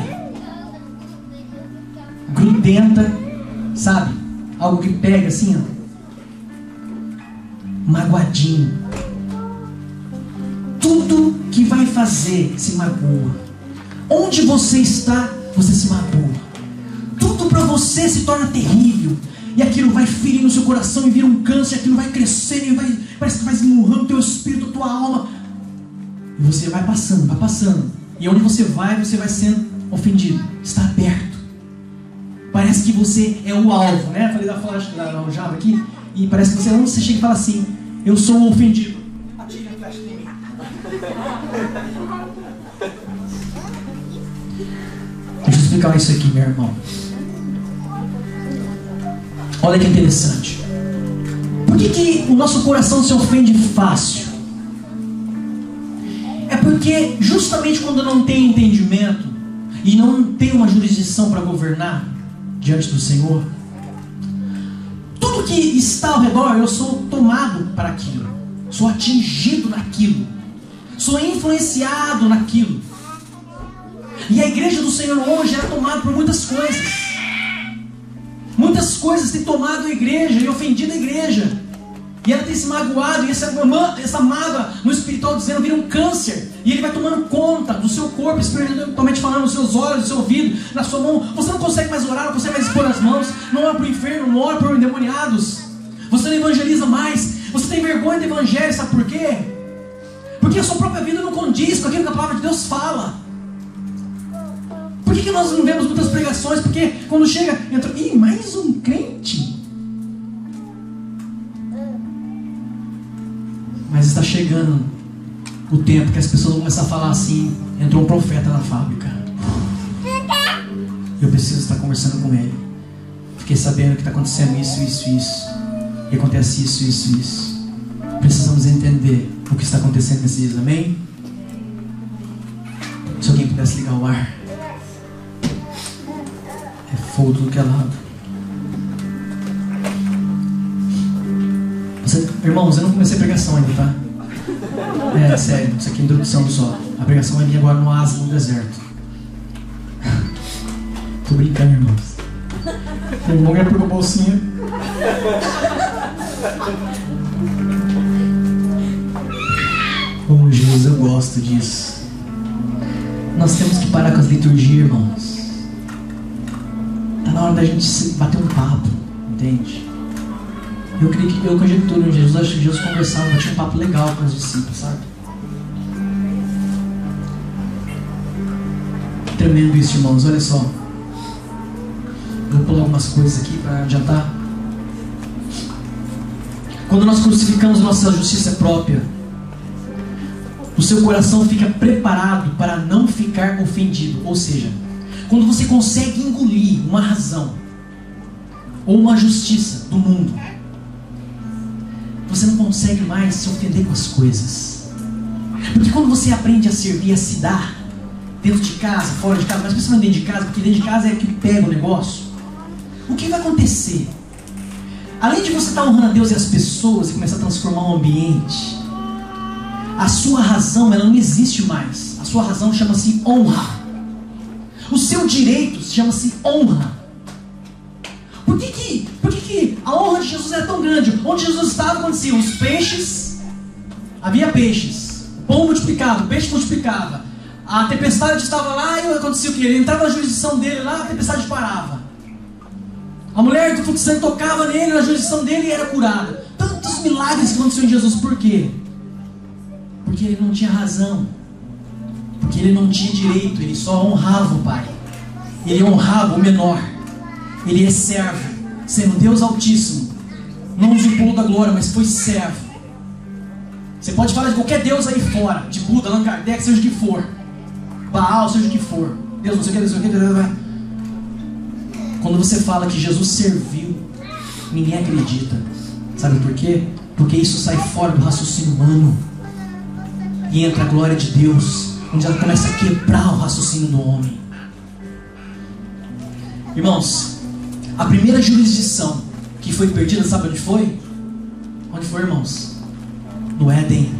grudenta, sabe? Algo que pega assim, ó, magoadinho. Tudo que vai fazer se magoa. Onde você está, você se magoa. Tudo para você se torna terrível. E aquilo vai ferir no seu coração e vira um câncer. Aquilo vai crescendo e parece que vai esmurrando o teu espírito, a tua alma. E você vai passando, vai passando. E onde você vai sendo ofendido. Está aberto. Parece que você é o alvo, né? Falei da flash da Java aqui. E parece que onde você chega e fala assim: eu sou o ofendido. Atire a flecha em mim. Deixa eu explicar isso aqui, meu irmão. Olha que interessante. Por que o nosso coração se ofende fácil? É porque justamente quando não tem entendimento e não tem uma jurisdição para governar diante do Senhor, tudo que está ao redor, eu sou tomado para aquilo, sou atingido naquilo, sou influenciado naquilo. E a igreja do Senhor hoje é tomada por muitas coisas. Muitas coisas têm tomado a igreja e ofendido a igreja. E ela tem se magoado, e essa mágoa no espiritual dizendo vira um câncer. E ele vai tomando conta do seu corpo, espiritualmente falando, nos seus olhos, no seu ouvido, na sua mão. Você não consegue mais orar, não consegue mais expor as mãos. Não ora para o inferno, não ora para os endemoniados. Você não evangeliza mais. Você tem vergonha do evangelho, sabe por quê? Porque a sua própria vida não condiz com aquilo que a palavra de Deus fala. Por que nós não vemos muitas pregações? Porque quando chega, entra, mais um crente. Mas está chegando o tempo que as pessoas vão começar a falar assim: entrou um profeta na fábrica. Eu preciso estar conversando com ele. Fiquei sabendo que está acontecendo isso. E acontece isso. Precisamos entender o que está acontecendo nesses dias, amém? Se alguém pudesse ligar o ar. É fogo tudo que é lado. Irmãos, eu não comecei a pregação ainda, tá? É sério, isso aqui é introdução só. A pregação vai vir agora no oásis, no deserto. Tô brincando, irmãos. O irmão já pegou a bolsinha. Oh, Jesus, eu gosto disso. Nós temos que parar com as liturgias, irmãos. Tá na hora da gente bater um papo, entende? Eu creio que eu conjecturo em Jesus, acho que Jesus conversava, tinha um papo legal com os discípulos, sabe? Tremendo isso, irmãos, olha só. Vou pular algumas coisas aqui para adiantar. Quando nós crucificamos nossa justiça própria, o seu coração fica preparado para não ficar ofendido. Ou seja, quando você consegue engolir uma razão ou uma justiça do mundo, você não consegue mais se ofender com as coisas. Porque quando você aprende a servir, a se dar, dentro de casa, fora de casa, mas principalmente dentro de casa, porque dentro de casa é que pega o negócio, o que vai acontecer? Além de você estar honrando a Deus e as pessoas e começar a transformar o ambiente, a sua razão, ela não existe mais. A sua razão chama-se honra. O seu direito chama-se honra. Por que a honra de Jesus era tão grande? Onde Jesus estava, aconteciam os peixes, havia peixes, o pão multiplicava, o peixe multiplicava, a tempestade estava lá e acontecia o que? Ele entrava na jurisdição dele lá, a tempestade parava. A mulher do fluxo de sangue tocava nele, na jurisdição dele, e era curada. Tantos milagres que aconteciam em Jesus, por quê? Porque ele não tinha razão, porque ele não tinha direito, ele só honrava o Pai, ele honrava o menor, ele é servo, sendo Deus Altíssimo, não usurpou da glória, mas foi servo. Você pode falar de qualquer Deus aí fora, de Buda, Allan Kardec, seja o que for, Baal, seja o que for, Deus não sei o que, Deus não sei o que. Quando você fala que Jesus serviu, ninguém acredita. Sabe por quê? Porque isso sai fora do raciocínio humano e entra a glória de Deus, onde ela começa a quebrar o raciocínio do homem. Irmãos, a primeira jurisdição que foi perdida, sabe onde foi? Onde foi, irmãos? No Éden.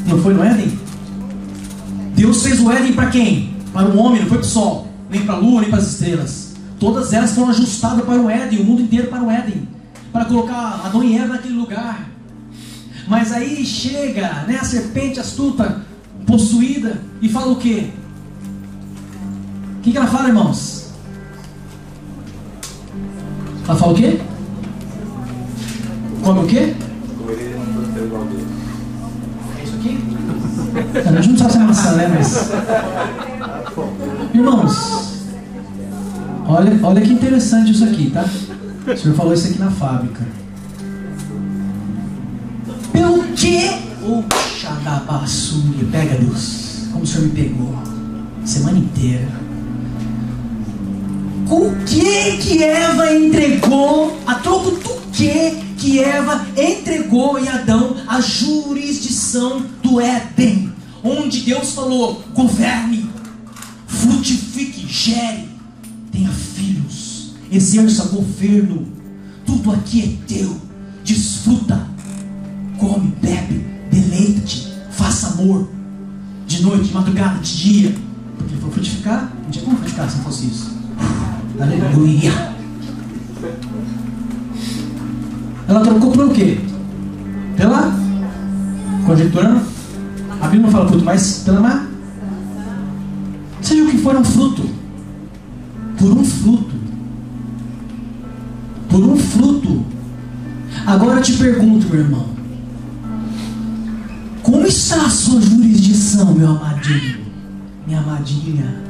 Não foi no Éden? Deus fez o Éden para quem? Para o homem, não foi para o sol, nem para a lua, nem para as estrelas. Todas elas foram ajustadas para o Éden, o mundo inteiro para o Éden, para colocar Adão e Eva naquele lugar. Mas aí chega, né, a serpente astuta, possuída, e fala o quê? O que ela fala, irmãos? Ela fala o quê? Come o quê? É isso aqui? A gente não sabe se é maçã, né? Mas... Irmãos, olha que interessante isso aqui, tá? O senhor falou isso aqui na fábrica. Pelo que? Xadabassuri, pega Deus. Como o senhor me pegou semana inteira. Com o que Eva entregou, a troco do que Eva entregou em Adão a jurisdição do Éden, onde Deus falou: governe, frutifique, gere, tenha filhos, exerça governo, tudo aqui é teu, desfruta, come, bebe, deleita-te, faça amor, de noite, de madrugada, de dia. Porque ele falou frutificar, não tinha como frutificar se não fosse isso. Aleluia. Ela trocou por o quê? Pela conjecturando, a Bíblia não fala fruto, mas pela má. Seja o que for, um fruto. Por um fruto. Por um fruto. Agora eu te pergunto, meu irmão, como está a sua jurisdição, meu amadinho, minha amadinha?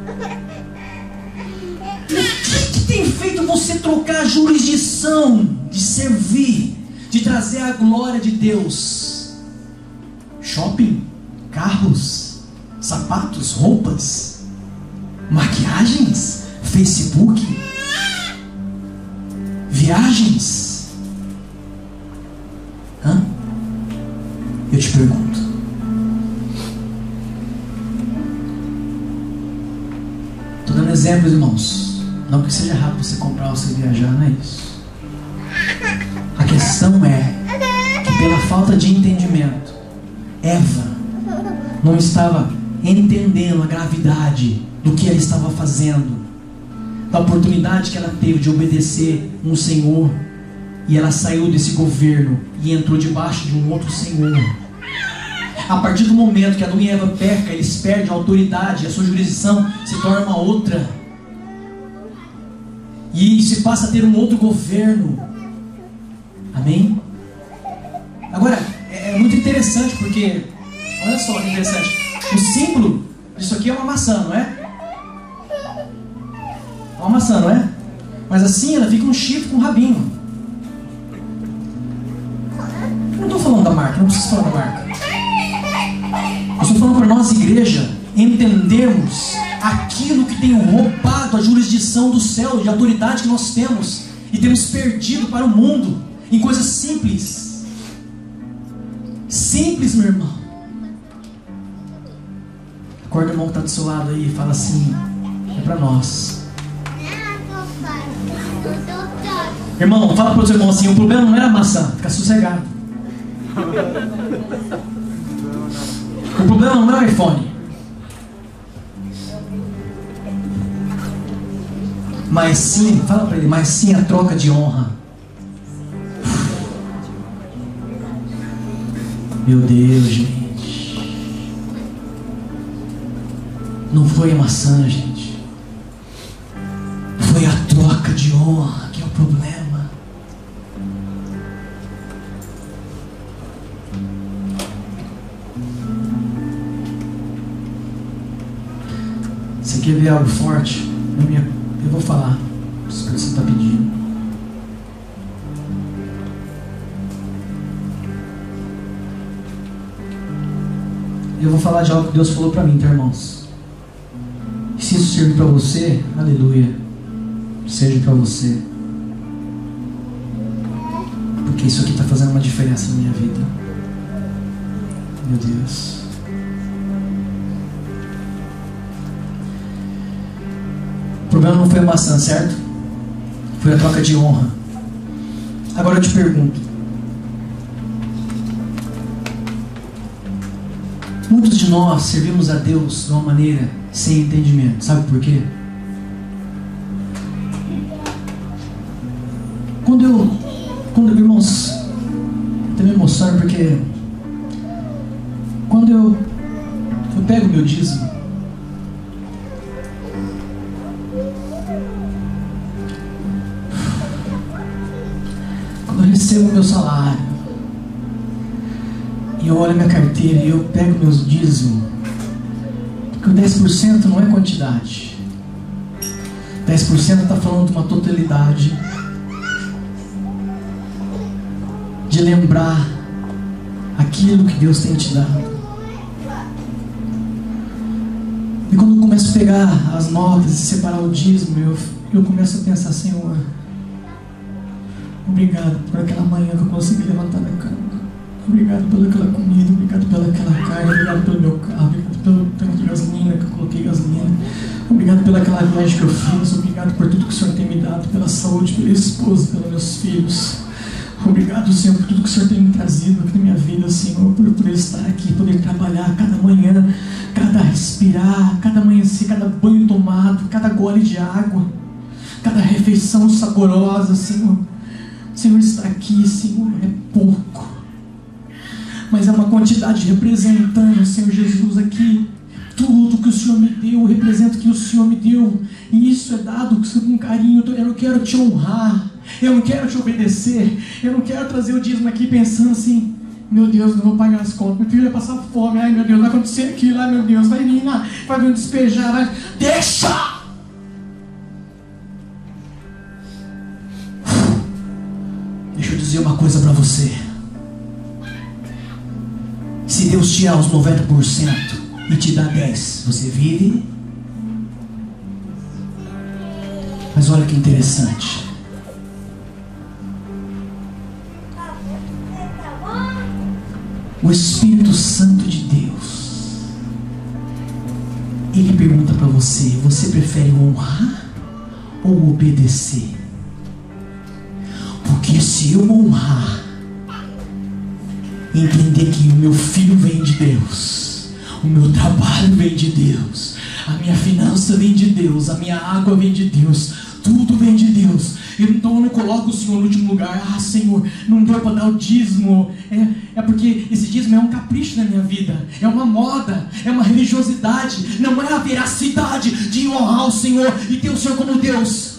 O que tem feito você trocar a jurisdição de servir, de trazer a glória de Deus? Shopping, carros, sapatos, roupas, maquiagens, Facebook, viagens? Hã? Eu te pergunto. Estou dando exemplos, irmãos. Não que seja errado você comprar ou você viajar, não é isso. A questão é que pela falta de entendimento, Eva não estava entendendo a gravidade do que ela estava fazendo, da oportunidade que ela teve de obedecer um Senhor, e ela saiu desse governo e entrou debaixo de um outro Senhor. A partir do momento que Adão e Eva pecam, eles perdem a autoridade, a sua jurisdição se torna uma outra. E se passa a ter um outro governo. Amém? Agora, é muito interessante porque, olha só que interessante, o símbolo disso aqui é uma maçã, não é? É uma maçã, não é? Mas assim ela fica um chifre com um rabinho. Eu não estou falando da marca, não preciso falar da marca. Eu estou falando para nós, igreja, entendermos aquilo que tem roubado a jurisdição do céu, de autoridade que nós temos, e temos perdido para o mundo, em coisas simples. Simples, meu irmão. Acorda o irmão que está do seu lado aí e fala assim: é para nós. Irmão, fala para o seu irmão assim: o problema não era a maçã, fica sossegado. O problema não é o iPhone, mas sim, fala para ele, mas sim a troca de honra. Meu Deus, gente, não foi a maçã, gente, foi a troca de honra que é o problema. Você quer ver algo forte? Eu vou falar, isso que você está pedindo. Eu vou falar de algo que Deus falou para mim, tá, irmãos? E se isso servir para você, aleluia, seja para você. Porque isso aqui está fazendo uma diferença na minha vida. Meu Deus. O problema não foi a maçã, certo? Foi a troca de honra. Agora eu te pergunto: muitos de nós servimos a Deus de uma maneira sem entendimento. Sabe por quê? Irmãos, até me emociono porque quando eu pego o meu dízimo, quando eu recebo o meu salário, e eu olho minha carteira e eu pego meus dízimos, porque o 10% não é quantidade. 10% está falando de uma totalidade, de lembrar aquilo que Deus tem te dado. E quando eu começo a pegar as notas e separar o dízimo, eu começo a pensar: Senhor, obrigado por aquela manhã que eu consegui levantar da cama. Obrigado pelaquela comida, obrigado pelaquela carne, obrigado pelo meu carro, obrigado pelo tanque de gasolina que eu coloquei gasolina. Obrigado pelaquela viagem que eu fiz, obrigado por tudo que o Senhor tem me dado, pela saúde, pela esposa, pelos meus filhos. Obrigado, Senhor, por tudo que o Senhor tem me trazido aqui na minha vida, Senhor, por estar aqui, poder trabalhar cada manhã, cada respirar, cada amanhecer, cada banho tomado, cada gole de água, cada refeição saborosa, Senhor. Senhor, estar aqui, Senhor, é pouco, mas é uma quantidade representando, Senhor Jesus, aqui. Tudo que o Senhor me deu, representa o que o Senhor me deu. E isso é dado com carinho. Eu não quero te honrar, eu não quero te obedecer, eu não quero trazer o dízimo aqui pensando assim: meu Deus, não vou pagar as contas, meu filho vai passar fome, ai meu Deus, vai acontecer aquilo, ai meu Deus, vai vir me despejar, vai... Deixa! Deixa eu dizer uma coisa para você. Se Deus tirar os 90% e te dá 10%, você vive? Mas olha que interessante. O Espírito Santo de Deus, ele pergunta para você: você prefere honrar ou obedecer? Porque se eu honrar, entender que o meu filho vem de Deus, o meu trabalho vem de Deus, a minha finança vem de Deus, a minha água vem de Deus, tudo vem de Deus. Então eu não coloco o Senhor no último lugar. Ah, Senhor, não deu para dar o dízimo. É porque esse dízimo é um capricho na minha vida, é uma moda, é uma religiosidade, não é a veracidade de honrar o Senhor e ter o Senhor como Deus.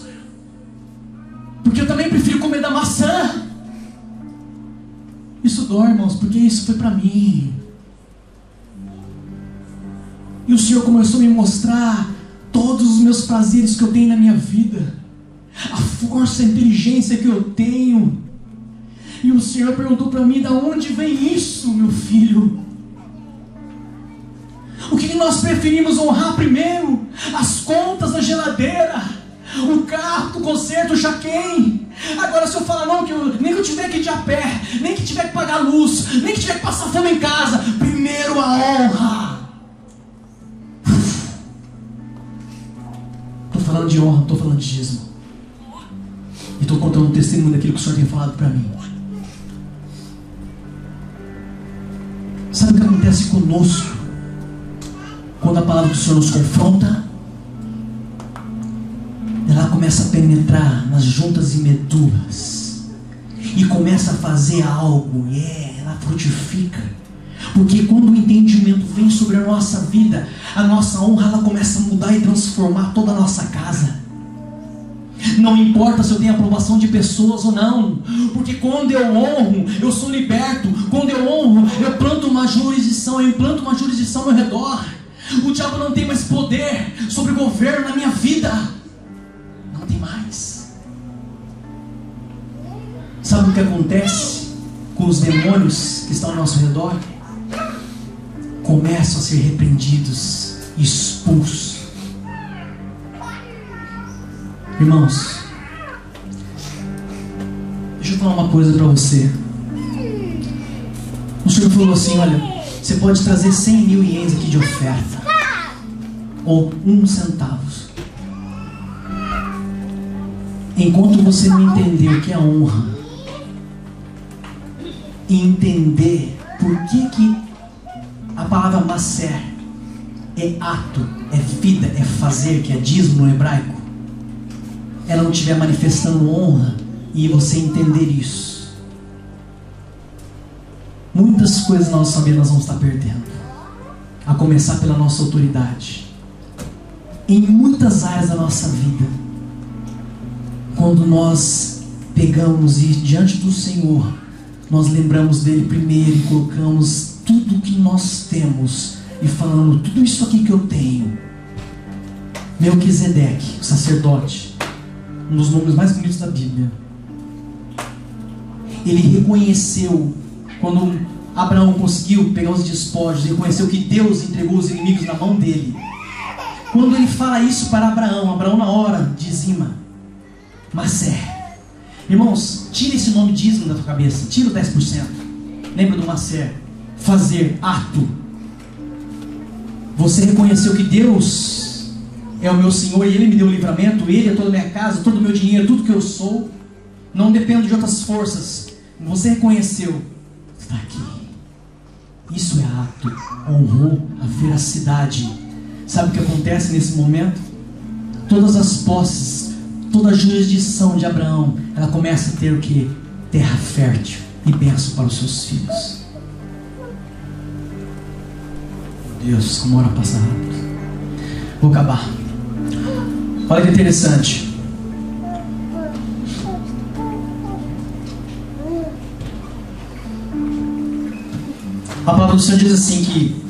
Porque eu também prefiro comer da maçã. Isso dói, irmãos, porque isso foi para mim. E o Senhor começou a me mostrar todos os meus prazeres que eu tenho na minha vida, a força, a inteligência que eu tenho. E o Senhor perguntou para mim: da onde vem isso, meu filho? O que nós preferimos honrar primeiro? As contas da geladeira, o carro do conserto já quem? Agora se eu falar não, nem que eu tiver que ir de a pé, nem que tiver que pagar luz, nem que tiver que passar fome em casa, primeiro a honra. Estou falando de honra, não estou falando de dízimo. E estou contando um testemunho daquilo que o Senhor tem falado para mim. Sabe o que acontece conosco quando a palavra do Senhor nos confronta? Ela começa a penetrar nas juntas e medulas e começa a fazer algo, ela frutifica. Porque quando o entendimento vem sobre a nossa vida, a nossa honra, ela começa a mudar e transformar toda a nossa casa. Não importa se eu tenho aprovação de pessoas ou não, porque quando eu honro, eu sou liberto. Quando eu honro, eu planto uma jurisdição, eu implanto uma jurisdição ao meu redor. O diabo não tem mais poder sobre o governo na minha vida. Não tem mais. Sabe o que acontece com os demônios que estão ao nosso redor? Começam a ser repreendidos, expulsos. Irmãos, deixa eu falar uma coisa para você. O Senhor falou assim: olha, você pode trazer 100 mil ienes aqui de oferta, ou 1 centavo. Enquanto você não entender o que é honra, e entender por que a palavra maser é ato, é vida, é fazer, que é dízimo no hebraico, ela não estiver manifestando honra, e você entender isso, muitas coisas na nossa vida nós vamos estar perdendo, a começar pela nossa autoridade, em muitas áreas da nossa vida. Quando nós pegamos e diante do Senhor nós lembramos dele primeiro e colocamos tudo que nós temos e falando, tudo isso aqui que eu tenho. Melquisedeque, o sacerdote, um dos nomes mais bonitos da Bíblia, ele reconheceu, quando Abraão conseguiu pegar os despojos, reconheceu que Deus entregou os inimigos na mão dele. Quando ele fala isso para Abraão, Abraão na hora dizima Massé. Irmãos, tira esse nome dízimo da tua cabeça, tira o 10%. Lembra do Massé? Fazer, ato. Você reconheceu que Deus é o meu Senhor e Ele me deu o livramento, Ele é toda a minha casa, todo o meu dinheiro, tudo que eu sou. Não dependo de outras forças. Você reconheceu, está aqui. Isso é ato, honrou a veracidade. Sabe o que acontece nesse momento? Todas as posses, toda a jurisdição de Abraão, ela começa a ter o que? Terra fértil e bênção para os seus filhos. Meu Deus, como a hora passa rápido. Vou acabar. Olha que interessante. A palavra do Senhor diz assim que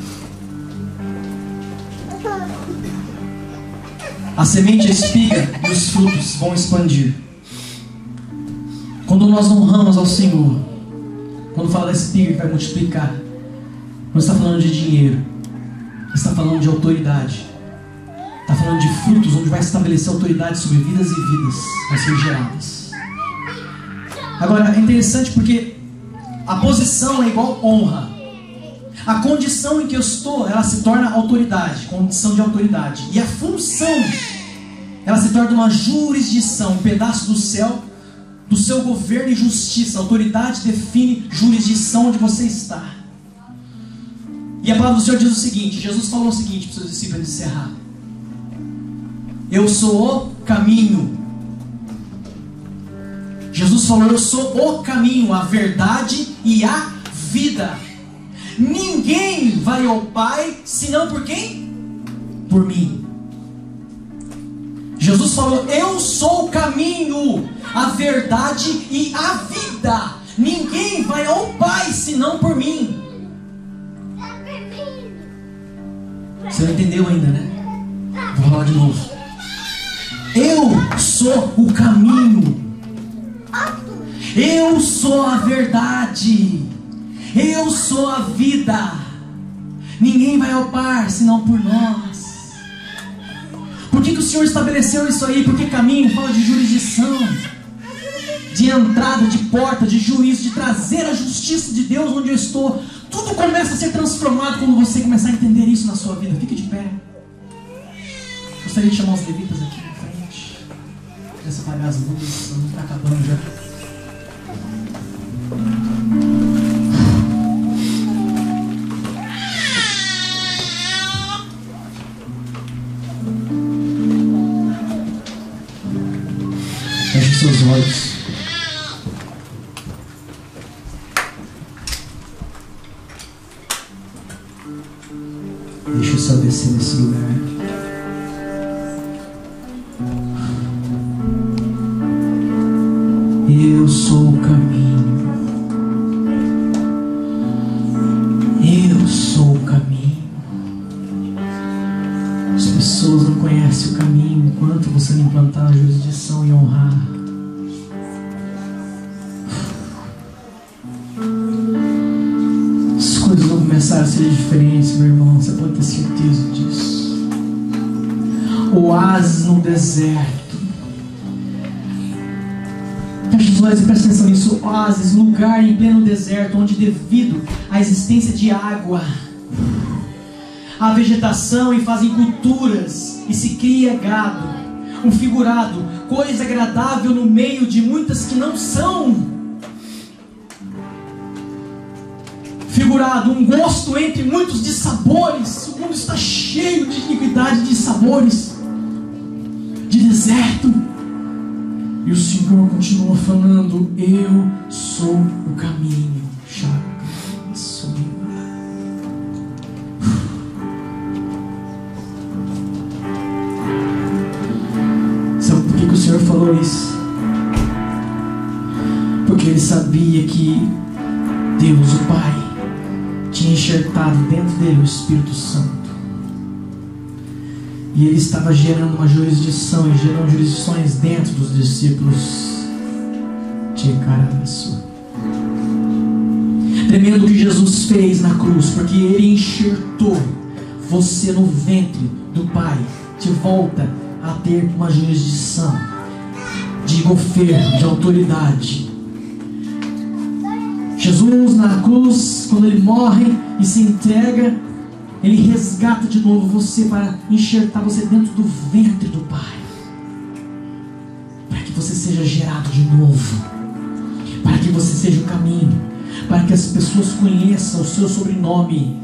a semente, a espiga e os frutos vão expandir. Quando nós honramos ao Senhor, quando fala da espiga que vai multiplicar, não está falando de dinheiro, está falando de autoridade, está falando de frutos onde vai estabelecer autoridade sobre vidas e vidas vão ser geradas. Agora é interessante porque a posição é igual honra. A condição em que eu estou, ela se torna autoridade, condição de autoridade. E a função, ela se torna uma jurisdição, um pedaço do céu, do seu governo e justiça. A autoridade define jurisdição onde você está. E a palavra do Senhor diz o seguinte, Jesus falou o seguinte para os seus discípulos encerrar. Eu sou o caminho. Jesus falou, eu sou o caminho, a verdade e a vida. Ninguém vai ao Pai, senão por quem? Por mim. Jesus falou, eu sou o caminho, a verdade e a vida. Ninguém vai ao Pai, senão por mim. Você não entendeu ainda, né? Vou falar de novo. Eu sou o caminho. Eu sou a verdade. Eu sou a vida. Ninguém vai ao Pai senão por nós. Por que o Senhor estabeleceu isso aí? Porque caminho fala de jurisdição, de entrada, de porta, de juízo, de trazer a justiça de Deus onde eu estou. Tudo começa a ser transformado quando você começar a entender isso na sua vida. Fique de pé. Gostaria de chamar os levitas aqui na frente. Começa a apagar as luzes, não está acabando já. Feche seus olhos. Deixa o céu descer nesse lugar. Eu sou o caminho. Eu sou o caminho. As pessoas não conhecem o caminho enquanto você não implantar a jurisdição e honrar. As coisas vão começar a ser diferentes, meu irmão. Você pode ter certeza disso. Oásis no deserto. Feche os olhos e presta atenção nisso. Oásis, lugar em pleno deserto, onde devido à existência de água, há vegetação e fazem culturas e se cria gado. Um figurado, coisa agradável no meio de muitas que não são. Figurado, um gosto entre muitos de sabores. O mundo está cheio de iniquidade, de sabores, de deserto. E o Senhor continua falando, eu sou o caminho. Sabe por que o Senhor falou isso? Porque Ele sabia que Deus, o Pai, tinha enxertado dentro dele o Espírito Santo. E ele estava gerando uma jurisdição e gerando jurisdições dentro dos discípulos. Tremendo o que Jesus fez na cruz, porque ele enxertou você no ventre do Pai, te volta a ter uma jurisdição de governo, de autoridade. Jesus na cruz, quando ele morre e se entrega, ele resgata de novo você para enxertar você dentro do ventre do Pai, para que você seja gerado de novo, para que você seja o caminho, para que as pessoas conheçam o seu sobrenome.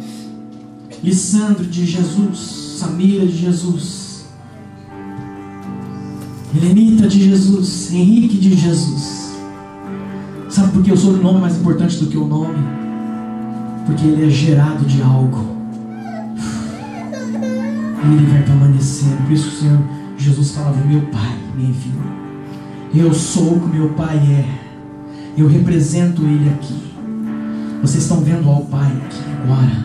Lissandro de Jesus, Samira de Jesus, Helenita de Jesus, Henrique de Jesus. Sabe por que o sobrenome é mais importante do que o nome? Porque ele é gerado de algo e ele vai permanecendo. Por isso o Senhor Jesus falava: meu Pai me enviou, eu sou o que meu Pai é, eu represento Ele aqui. Vocês estão vendo ao Pai aqui agora.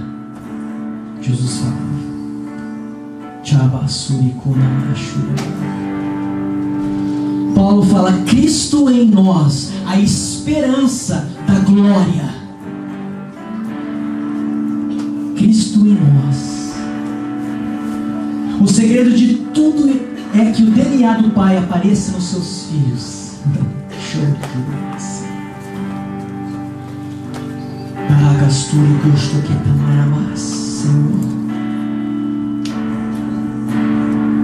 Jesus fala: Paulo fala: Cristo em nós, a esperança da glória. Cristo em nós. O segredo de tudo é que o DNA do Pai apareça nos seus filhos. Show de Deus. Senhor,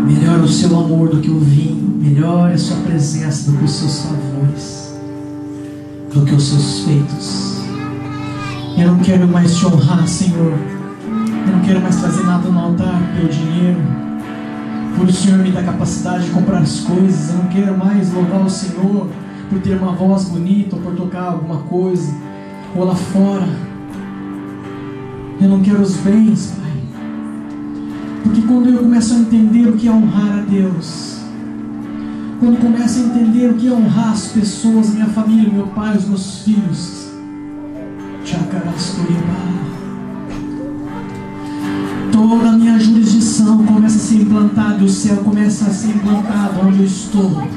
melhor o seu amor do que o vinho, melhor a sua presença do que os seus favores, do que os seus feitos. Eu não quero mais te honrar, Senhor. Eu não quero mais trazer nada no altar pelo dinheiro, por o Senhor me dar capacidade de comprar as coisas. Eu não quero mais louvar o Senhor por ter uma voz bonita, ou por tocar alguma coisa, ou lá fora. Eu não quero os bens, Pai, porque quando eu começo a entender o que é honrar a Deus, quando eu começo a entender o que é honrar as pessoas, minha família, meu pai, os meus filhos, toda a minha jurisdição começa a ser implantada, e o céu começa a ser implantado onde eu estou,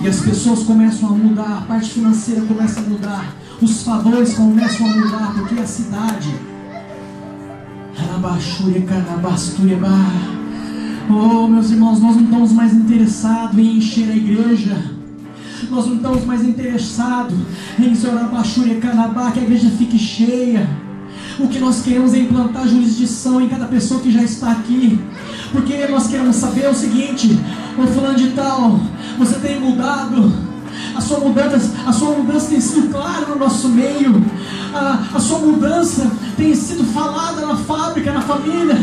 e as pessoas começam a mudar, a parte financeira começa a mudar, os favores começam a mudar, porque a cidade, oh meus irmãos, nós não estamos mais interessados em encher a igreja, nós não estamos mais interessados em que a igreja fique cheia. O que nós queremos é implantar jurisdição em cada pessoa que já está aqui, porque nós queremos saber o seguinte: ô fulano de tal, você tem mudado, a sua mudança tem sido clara no nosso meio, a sua mudança tem sido falada na fábrica, na família,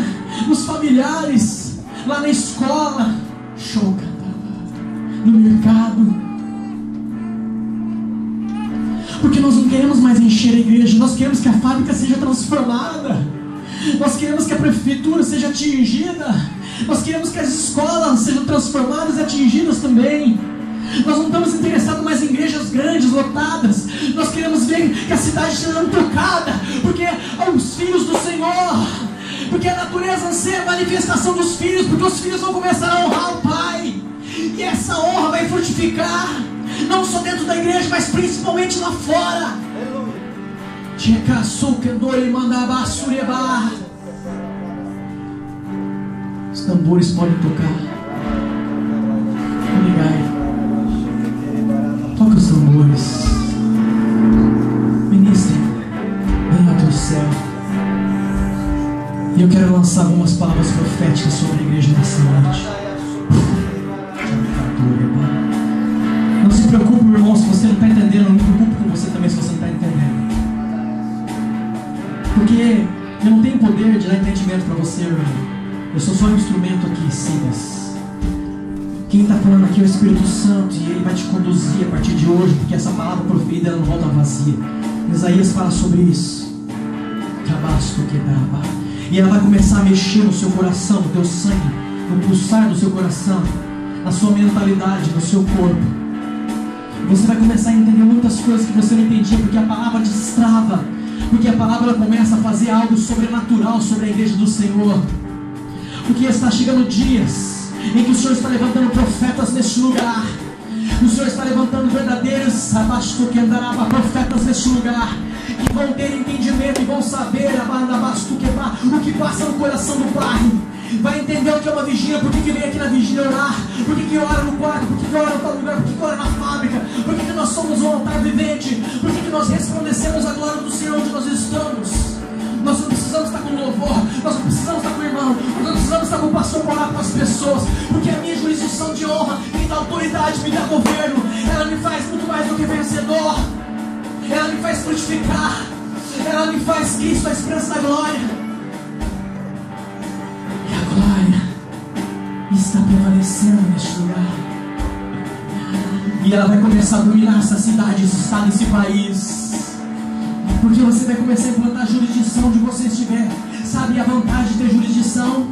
nos familiares, lá na escola, no mercado. Porque nós não queremos mais encher a igreja, nós queremos que a fábrica seja transformada, nós queremos que a prefeitura seja atingida, nós queremos que as escolas sejam transformadas e atingidas também. Nós não estamos interessados mais em igrejas grandes, lotadas. Nós queremos ver que a cidade esteja tocada, porque os filhos do Senhor, porque a natureza anseia a manifestação dos filhos, porque os filhos vão começar a honrar o Pai, e essa honra vai frutificar, não só dentro da igreja, mas principalmente lá fora. Os tambores podem tocar. Obrigado. Toca os tambores. Ministrem. Venha ao teu céu. E eu quero lançar algumas palavras proféticas sobre a igreja nessa noite. Não se preocupe, meu irmão, se você não está entendendo. Eu não me preocupo com você também se você não está entendendo. Porque eu não tenho poder de dar entendimento para você, irmão. Eu sou só um instrumento aqui, simples. Quem está falando aqui é o Espírito Santo, e Ele vai te conduzir a partir de hoje, porque essa palavra proferida ela não volta vazia. Isaías fala sobre isso. E ela vai começar a mexer no seu coração, no teu sangue, no pulsar do seu coração, na sua mentalidade, no seu corpo. Você vai começar a entender muitas coisas que você não entendia, porque a palavra destrava Porque a palavra começa a fazer algo sobrenatural sobre a igreja do Senhor. Porque está chegando dias em que o Senhor está levantando profetas neste lugar. O Senhor está levantando verdadeiros profetas neste lugar, que vão ter entendimento e vão saber o que passa no coração do Pai. Vai entender o que é uma vigília, por que vem aqui na vigília orar, por que ora no quarto, por que ora em tal lugar, por que ora na fábrica, por que nós somos um altar vivente, por que nós resplandecemos a glória do Senhor onde nós estamos. Nós não precisamos estar com louvor, nós não precisamos estar com o irmão, nós não precisamos estar com o pastor para orar com as pessoas, porque a minha jurisdição de honra me dá autoridade, me dá governo, ela me faz muito mais do que vencedor, ela me faz frutificar, ela me faz Cristo, a esperança da glória. E a glória está prevalecendo neste lugar, e ela vai começar a dominar essa cidade, esse estado, esse país. Porque você vai começar a implantar a jurisdição onde você estiver. Sabe a vantagem de ter jurisdição?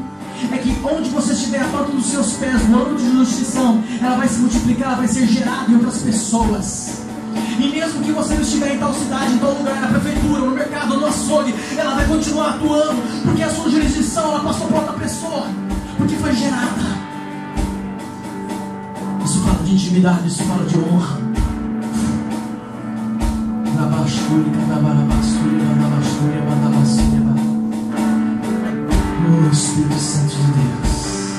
É que onde você estiver, a ponta dos seus pés, no âmbito de jurisdição, ela vai se multiplicar, ela vai ser gerada em outras pessoas. E mesmo que você não estiver em tal cidade, em tal lugar, na prefeitura, no mercado, no açougue, ela vai continuar atuando, porque a sua jurisdição, ela passou por outra pessoa, porque foi gerada. Isso fala de intimidade, isso fala de honra. Oh, Espírito Santo de Deus,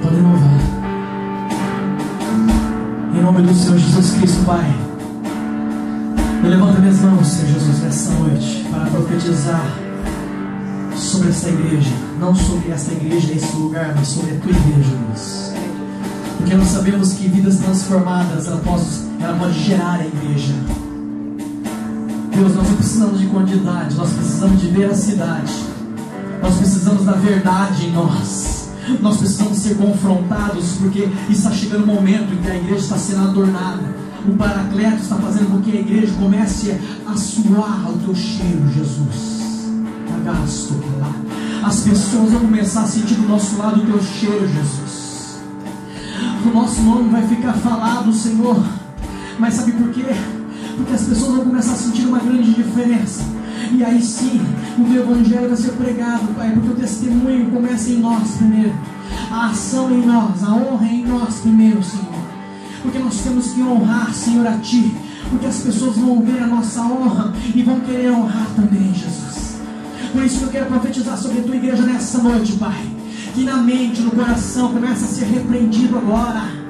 pode louvar em nome do Senhor Jesus Cristo. Pai, eu levanto minhas mãos, Senhor Jesus, nessa noite para profetizar sobre essa igreja, não sobre essa igreja nesse lugar, mas sobre a tua igreja, Deus. Porque nós sabemos que vidas transformadas ela pode gerar a igreja. Deus, nós não precisamos de quantidade, nós precisamos de veracidade, nós precisamos da verdade em nós, nós precisamos ser confrontados, porque está chegando o momento em que a igreja está sendo adornada. O Paracleto está fazendo com que a igreja comece a suar o teu cheiro, Jesus. As pessoas vão começar a sentir do nosso lado o teu cheiro, Jesus. O nosso nome vai ficar falado, Senhor. Mas sabe por quê? Porque as pessoas vão começar a sentir uma grande diferença. E aí sim, o teu evangelho vai ser pregado, Pai. Porque o testemunho começa em nós primeiro, a ação em nós, a honra em nós primeiro, Senhor. Porque nós temos que honrar, Senhor, a Ti. Porque as pessoas vão ver a nossa honra e vão querer honrar também, Jesus. Por isso que eu quero profetizar sobre a Tua igreja nessa noite, Pai. Que na mente, no coração, comece a ser repreendido agora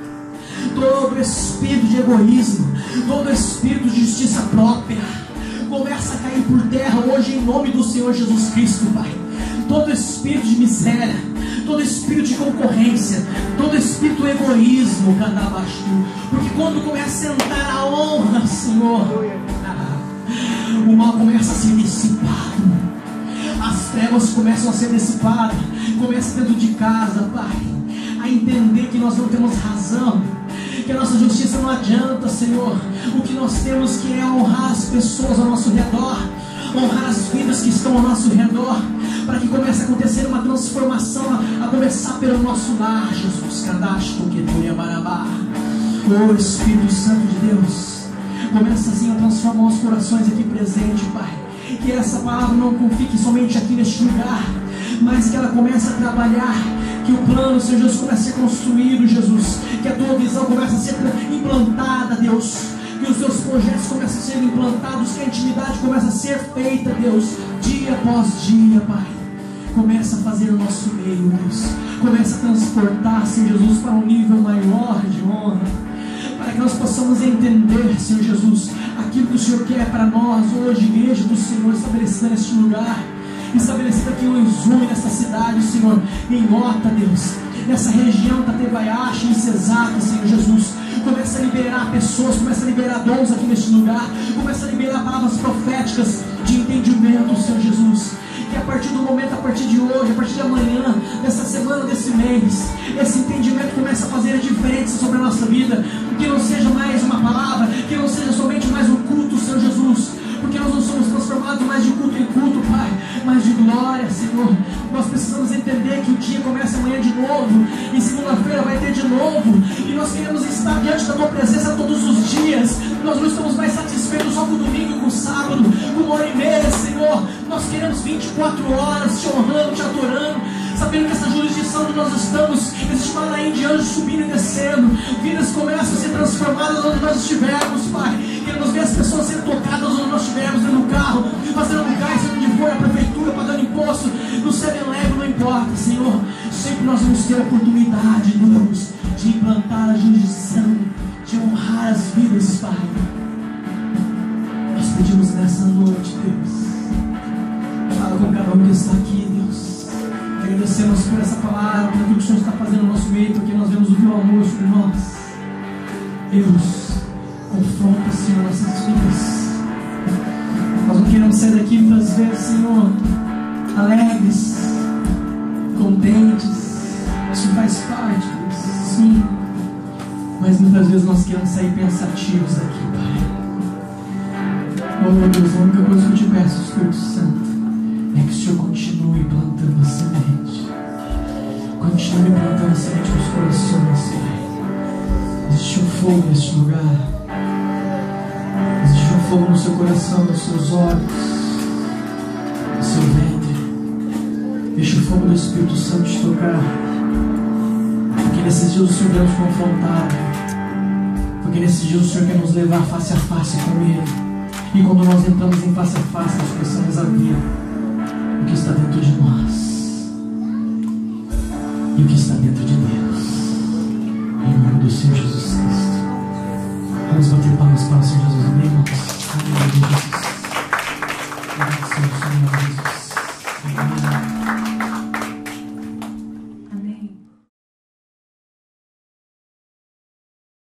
todo espírito de egoísmo, todo espírito de justiça própria, começa a cair por terra hoje em nome do Senhor Jesus Cristo, Pai. Todo espírito de miséria, todo espírito de concorrência, todo espírito de egoísmo, porque quando começa a entrar a honra, Senhor, o mal começa a ser dissipado, as trevas começam a ser dissipadas, começa dentro de casa, Pai, a entender que nós não temos razão, que a nossa justiça não adianta, Senhor. O que nós temos que é honrar as pessoas ao nosso redor, honrar as vidas que estão ao nosso redor, para que comece a acontecer uma transformação, a começar pelo nosso lar, Jesus. Oh, Espírito Santo de Deus, começa assim a transformar os corações aqui presentes, Pai. Que essa palavra não fique somente aqui neste lugar, mas que ela comece a trabalhar, que o plano, Senhor Jesus, comece a ser construído, Jesus, que a tua visão comece a ser implantada, Deus, que os teus projetos comecem a ser implantados, que a intimidade comece a ser feita, Deus, dia após dia, Pai. Começa a fazer o nosso meio, Deus, começa a transportar, Senhor Jesus, para um nível maior de honra, para que nós possamos entender, Senhor Jesus, aquilo que o Senhor quer para nós hoje, igreja do Senhor, estabelecida neste lugar, estabelecida aqui em Izumi, nessa cidade, Senhor, em Ota, Deus, nessa região, Tatebaiashi, em Cesaca, Senhor Jesus. Começa a liberar pessoas, começa a liberar dons aqui neste lugar, começa a liberar palavras proféticas de entendimento, Senhor Jesus. Que a partir do momento, a partir de hoje, a partir de amanhã, dessa semana, desse mês, esse entendimento começa a fazer a diferença sobre a nossa vida. Que não seja mais uma palavra, que não seja somente mais um culto, Senhor Jesus, porque nós não somos transformados mais de culto em culto, Pai, mas de glória, Senhor. Nós precisamos entender que o dia começa amanhã de novo, e segunda-feira vai ter de novo, e nós queremos estar diante da Tua presença todos os dias. Nós não estamos mais satisfeitos só com o domingo, com o sábado, com 1h30, Senhor. Nós queremos 24 horas te honrando, te adorando, sabendo que essa jurisdição que nós estamos, existe uma lei de anjos subindo e descendo. Vidas começam a ser transformadas onde nós estivermos, Pai. Queremos ver as pessoas sendo tocadas onde nós estivermos, dentro do carro, fazendo lugar, sendo onde for, a prefeitura, pagando imposto, no 7-Eleven, não importa, Senhor. Sempre nós vamos ter a oportunidade, Deus, de implantar a jurisdição, de honrar as vidas, Pai. Nós pedimos nessa noite, Deus, fala com cada um que está aqui, Deus. Agradecemos por essa palavra, por tudo que o Senhor está fazendo no nosso meio, porque nós vemos o teu amor sobre nós. Deus, confronta, Senhor, nossas vidas. Nós não queremos sair daqui muitas vezes, Senhor, alegres, contentes. Isso faz parte, Deus, sim. Mas muitas vezes nós queremos sair pensativos daqui, Pai. Oh, meu Deus, a única coisa que eu te peço, Espírito Santo, é que o Senhor continue plantando a semente. Continue plantando a semente nos corações, Pai. Existe um fogo neste lugar. Existe um fogo no seu coração, nos seus olhos, no seu ventre. Deixa o fogo do Espírito Santo te tocar. Porque nesses dias o Senhor quer nos confrontar. Porque nesses dias o Senhor quer nos levar face a face com Ele. E quando nós entramos em face a face, nós começamos a ver o que está dentro de nós e o que está dentro de Deus. Em nome do Senhor Jesus Cristo. Vamos bater palmas para o Senhor Jesus. Amém, irmãos? Amém, Jesus. Obrigado, Senhor, em nome de Jesus.